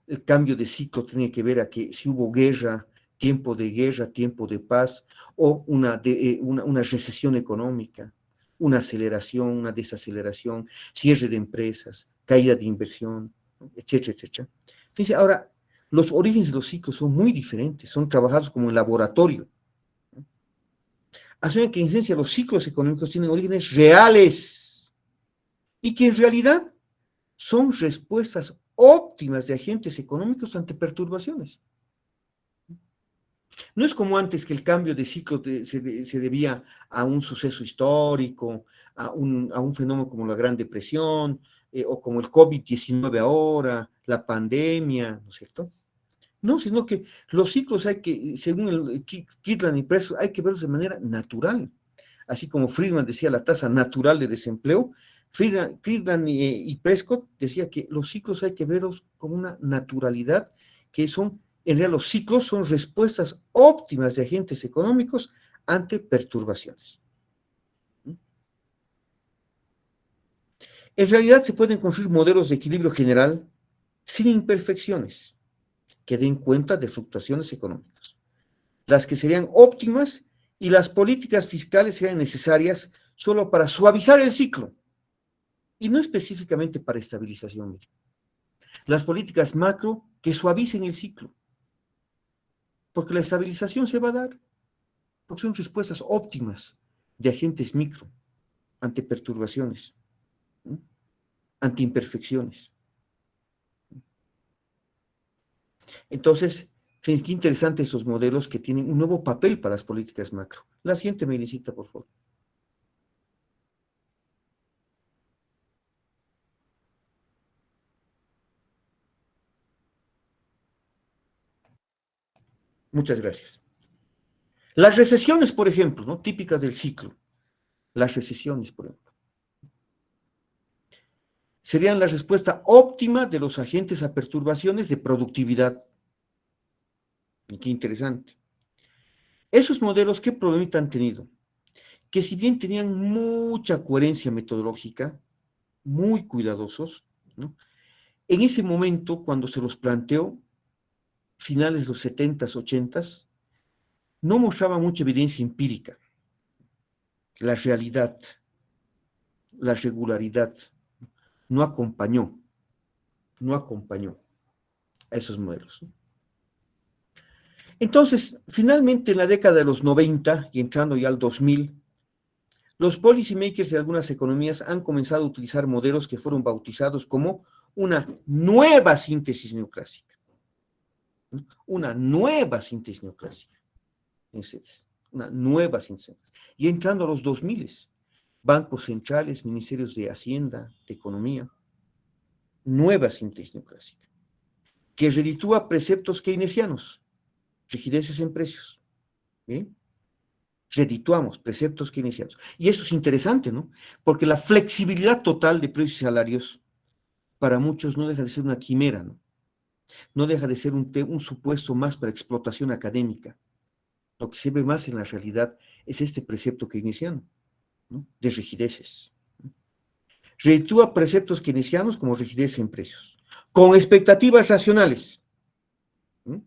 el cambio de ciclo tenía que ver a que si hubo guerra, tiempo de paz, o una recesión económica, una aceleración, una desaceleración, cierre de empresas, caída de inversión, etcétera, etcétera. Fíjense, ahora, los orígenes de los ciclos son muy diferentes, son trabajados como en laboratorio. Asumen que en esencia los ciclos económicos tienen orígenes reales y que en realidad son respuestas óptimas de agentes económicos ante perturbaciones. No es como antes que el cambio de ciclo se debía a un suceso histórico, a un fenómeno como la Gran Depresión, o como el COVID-19 ahora, la pandemia, ¿no es cierto? No, sino que los ciclos hay que, según Kirtland y Prescott, hay que verlos de manera natural. Así como Friedman decía la tasa natural de desempleo, Kirtland y Prescott decía que los ciclos hay que verlos como una naturalidad, que son, en realidad los ciclos son respuestas óptimas de agentes económicos ante perturbaciones. En realidad se pueden construir modelos de equilibrio general sin imperfecciones, que den cuenta de fluctuaciones económicas, las que serían óptimas y las políticas fiscales serían necesarias solo para suavizar el ciclo, y no específicamente para estabilización. Las políticas macro que suavicen el ciclo, porque la estabilización se va a dar, porque son respuestas óptimas de agentes micro ante perturbaciones, ante imperfecciones. Entonces, qué interesantes esos modelos que tienen un nuevo papel para las políticas macro. La siguiente, Melisita, por favor. Muchas gracias. Las recesiones, por ejemplo, ¿no? Típicas del ciclo. Las recesiones, por ejemplo, serían la respuesta óptima de los agentes a perturbaciones de productividad. Y qué interesante. Esos modelos, ¿qué problema han tenido? Que si bien tenían mucha coherencia metodológica, muy cuidadosos, ¿no? En ese momento, cuando se los planteó, finales de los 70s, 80s, no mostraba mucha evidencia empírica. La realidad, la regularidad, no acompañó a esos modelos. Entonces, finalmente en la década de los 90 y entrando ya al 2000, los policymakers de algunas economías han comenzado a utilizar modelos que fueron bautizados como una nueva síntesis neoclásica. Una nueva síntesis neoclásica. Una nueva síntesis. Y entrando a los 2000, bancos centrales, ministerios de Hacienda, de Economía, nueva síntesis neoclásica, que reditúa preceptos keynesianos, rigideces en precios. ¿Bien? Redituamos preceptos keynesianos. Y eso es interesante, ¿no? Porque la flexibilidad total de precios y salarios para muchos no deja de ser una quimera, ¿no? No deja de ser un supuesto más para explotación académica. Lo que se ve más en la realidad es este precepto keynesiano, ¿no? De rigideces. Reditúa preceptos keynesianos como rigidez en precios, con expectativas racionales, ¿no?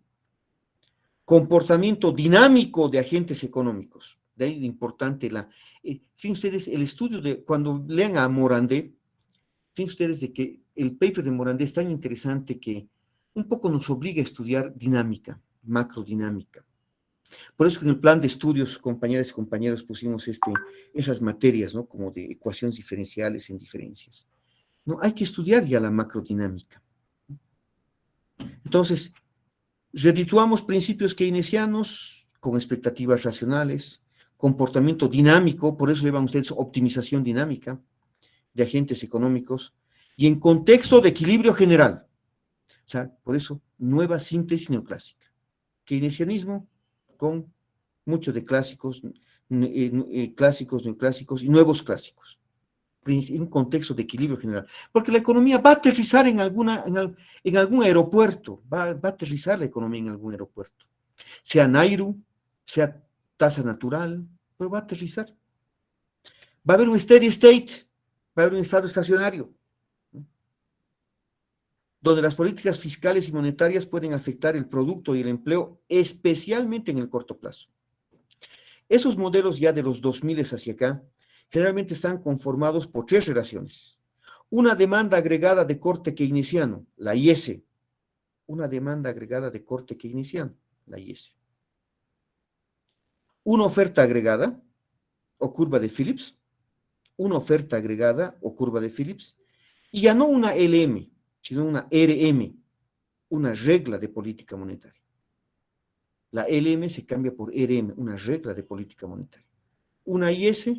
Comportamiento dinámico de agentes económicos. De ahí lo importante fíjense ustedes, el estudio cuando lean a Morandé, fíjense ustedes de que el paper de Morandé es tan interesante que un poco nos obliga a estudiar dinámica, macrodinámica. Por eso en el plan de estudios, compañeras y compañeros, pusimos esas materias, ¿no? Como de ecuaciones diferenciales en diferencias. No, hay que estudiar ya la macrodinámica. Entonces, redituamos principios keynesianos con expectativas racionales, comportamiento dinámico, por eso llevan ustedes optimización dinámica de agentes económicos, y en contexto de equilibrio general. O sea, por eso, nueva síntesis neoclásica. Keynesianismo con mucho de clásicos, clásicos, neoclásicos y nuevos clásicos. En un contexto de equilibrio general. Porque la economía va a aterrizar en algún aeropuerto, va a aterrizar la economía en algún aeropuerto. Sea Nairu, sea tasa natural, pero va a aterrizar. Va a haber un steady state, va a haber un estado estacionario, ¿no? Donde las políticas fiscales y monetarias pueden afectar el producto y el empleo, especialmente en el corto plazo. Esos modelos ya de los 2000 hacia acá, generalmente están conformados por tres relaciones. Una demanda agregada de corte keynesiano, la IS. Una demanda agregada de corte keynesiano, la IS. Una oferta agregada, o curva de Phillips. Una oferta agregada, o curva de Phillips. Y ya no una LM, sino una RM, una regla de política monetaria. La LM se cambia por RM, una regla de política monetaria. Una IS,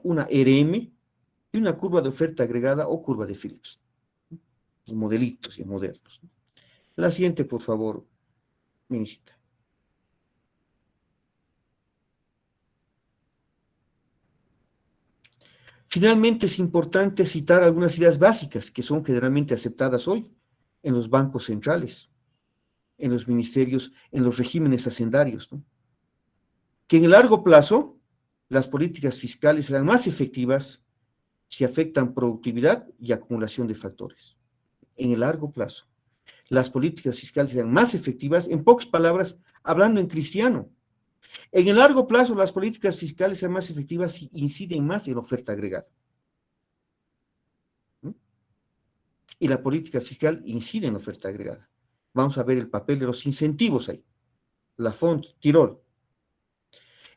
una RM y una curva de oferta agregada o curva de Phillips. Los modelitos y modernos. La siguiente, por favor, Minicita. Finalmente, es importante citar algunas ideas básicas que son generalmente aceptadas hoy en los bancos centrales, en los ministerios, en los regímenes hacendarios, ¿no? Que en el largo plazo las políticas fiscales serán más efectivas si afectan productividad y acumulación de factores. En el largo plazo, las políticas fiscales serán más efectivas, en pocas palabras, hablando en cristiano. En el largo plazo, las políticas fiscales serán más efectivas si inciden más en la oferta agregada. ¿Mm? Y la política fiscal incide en la oferta agregada. Vamos a ver el papel de los incentivos ahí. La Font, Tirol.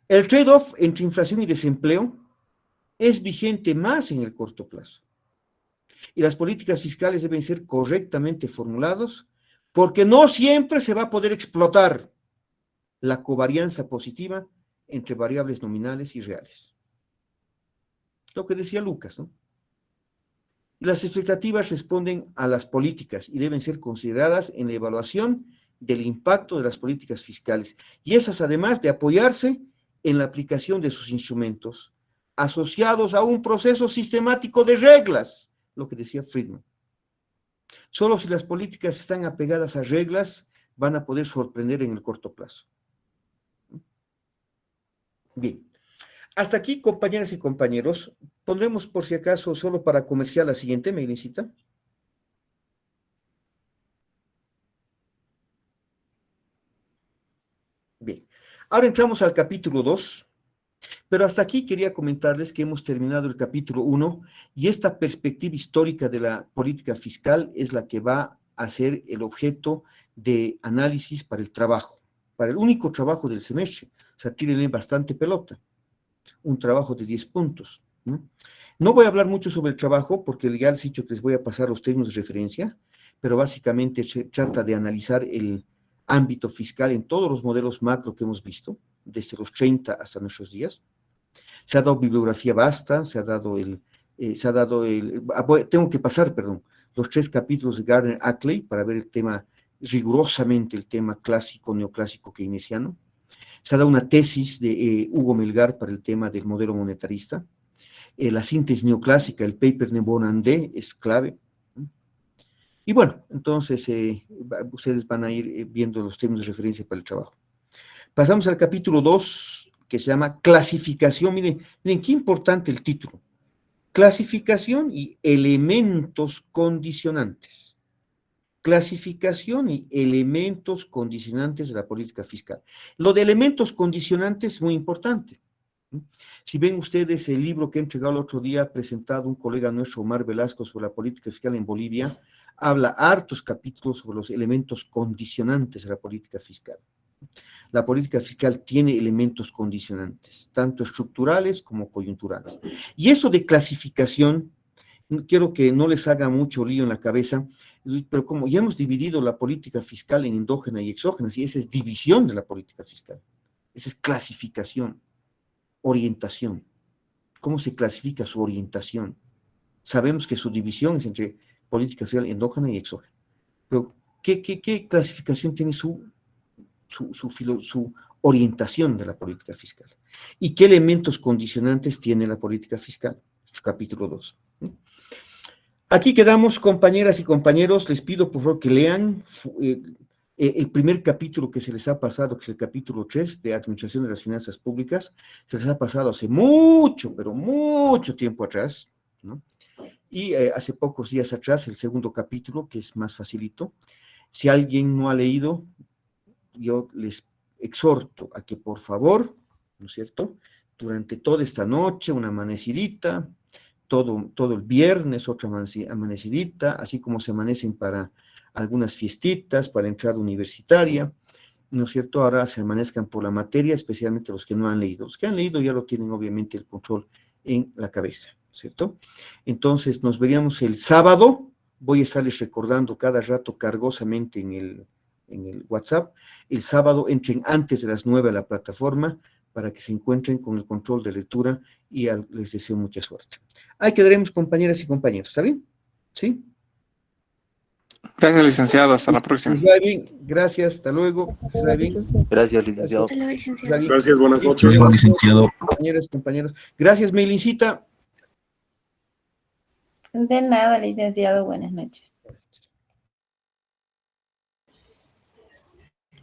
El trade-off entre inflación y desempleo es vigente más en el corto plazo. Y las políticas fiscales deben ser correctamente formuladas porque no siempre se va a poder explotar la covarianza positiva entre variables nominales y reales. Lo que decía Lucas, ¿no? Las expectativas responden a las políticas y deben ser consideradas en la evaluación del impacto de las políticas fiscales. Y esas, además de apoyarse en la aplicación de sus instrumentos, asociados a un proceso sistemático de reglas, lo que decía Friedman. Solo si las políticas están apegadas a reglas, van a poder sorprender en el corto plazo. Bien, hasta aquí, compañeras y compañeros, pondremos por si acaso solo para comercial la siguiente, Meglicita. Bien, ahora entramos al capítulo 2, pero hasta aquí quería comentarles que hemos terminado el capítulo 1 y esta perspectiva histórica de la política fiscal es la que va a ser el objeto de análisis para el trabajo, para el único trabajo del semestre. O sea, tírenle bastante pelota. Un trabajo de 10 puntos, ¿no? No voy a hablar mucho sobre el trabajo porque ya les he dicho que les voy a pasar los términos de referencia, pero básicamente se trata de analizar el ámbito fiscal en todos los modelos macro que hemos visto, desde los 30 hasta nuestros días. Se ha dado bibliografía vasta, tengo que pasar, perdón, los 3 capítulos de Gardner Ackley para ver el tema rigurosamente el tema clásico, neoclásico keynesiano. Se ha dado una tesis de Hugo Melgar para el tema del modelo monetarista. La síntesis neoclásica, el paper de Bonandé es clave. Y bueno, entonces ustedes van a ir viendo los términos de referencia para el trabajo. Pasamos al capítulo 2, que se llama clasificación. Miren qué importante el título. Clasificación y elementos condicionantes. Clasificación y elementos condicionantes de la política fiscal. Lo de elementos condicionantes es muy importante. Si ven ustedes el libro que he entregado el otro día, presentado un colega nuestro, Omar Velasco, sobre la política fiscal en Bolivia, habla hartos capítulos sobre los elementos condicionantes de la política fiscal. La política fiscal tiene elementos condicionantes, tanto estructurales como coyunturales. Y eso de clasificación, quiero que no les haga mucho lío en la cabeza, pero como ya hemos dividido la política fiscal en endógena y exógena, y esa es división de la política fiscal, esa es clasificación, orientación. ¿Cómo se clasifica su orientación? Sabemos que su división es entre política fiscal endógena y exógena, pero ¿qué clasificación tiene su orientación de la política fiscal? ¿Y qué elementos condicionantes tiene la política fiscal? Capítulo 2. Aquí quedamos, compañeras y compañeros, les pido por favor que lean el primer capítulo que se les ha pasado, que es el capítulo 3 de Administración de las Finanzas Públicas. Se les ha pasado hace mucho, pero mucho tiempo atrás, ¿no? Y hace pocos días atrás el segundo capítulo, que es más facilito. Si alguien no ha leído, yo les exhorto a que por favor, ¿no es cierto?, durante toda esta noche, una amanecidita, todo el viernes, otra amanecidita, así como se amanecen para algunas fiestitas, para entrada universitaria, ¿no es cierto? Ahora se amanezcan por la materia, especialmente los que no han leído. Los que han leído ya lo tienen obviamente el control en la cabeza, ¿cierto? Entonces nos veríamos el sábado, voy a estarles recordando cada rato cargosamente en el WhatsApp, el sábado entren antes de las 9 a la plataforma para que se encuentren con el control de lectura y les deseo mucha suerte. Ahí quedaremos, compañeras y compañeros, ¿está bien? ¿Sí? Gracias, licenciado. Hasta la próxima. Bien, gracias, hasta luego. Gracias, licenciado. Hasta luego, licenciado. Gracias, buenas Sí, noches. Luego, licenciado. compañeras, compañeros. Gracias, Melincita. De nada, licenciado. Buenas noches.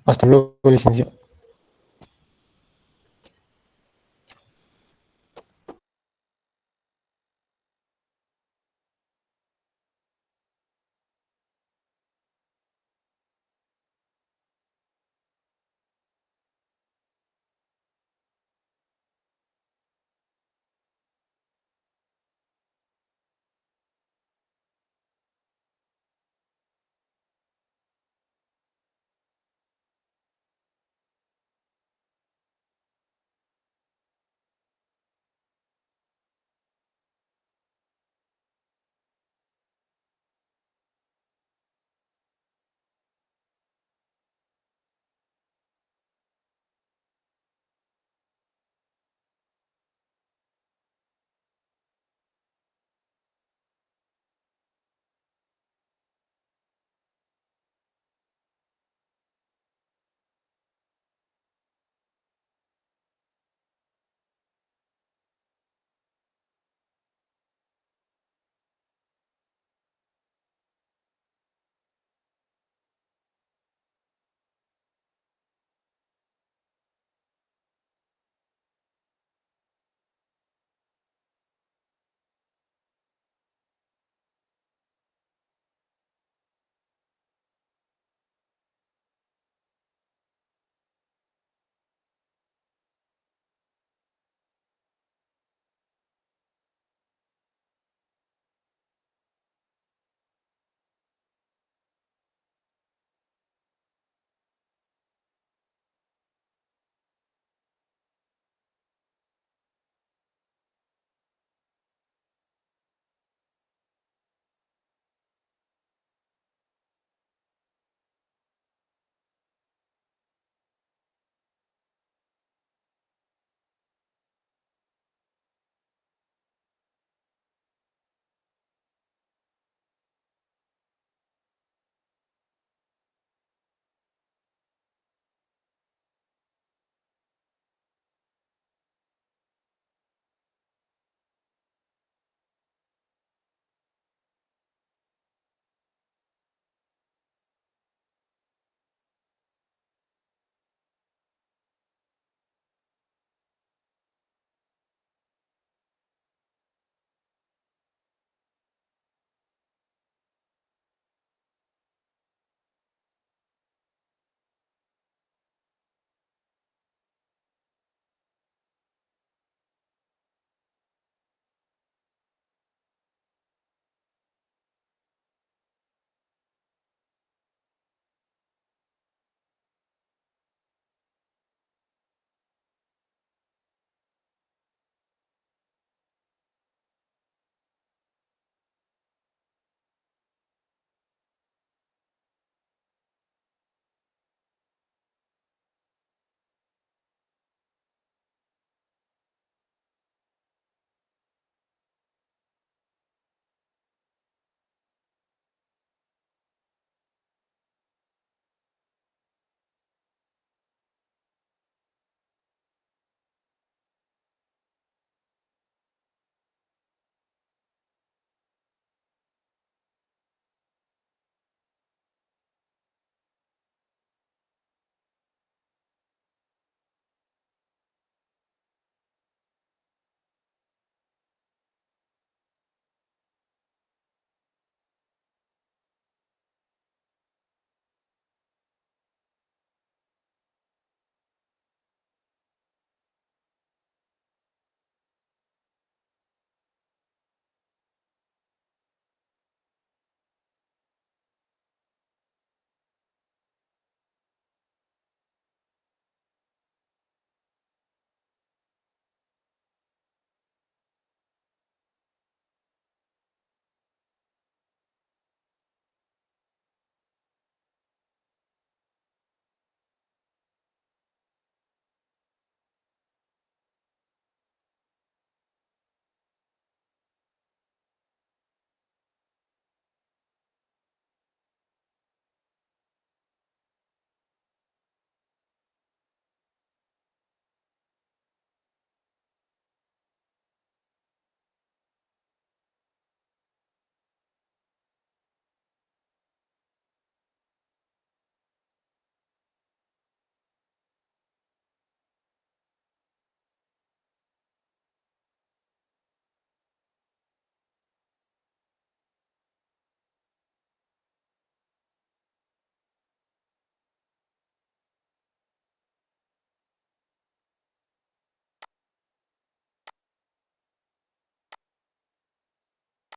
Hasta luego, licenciado.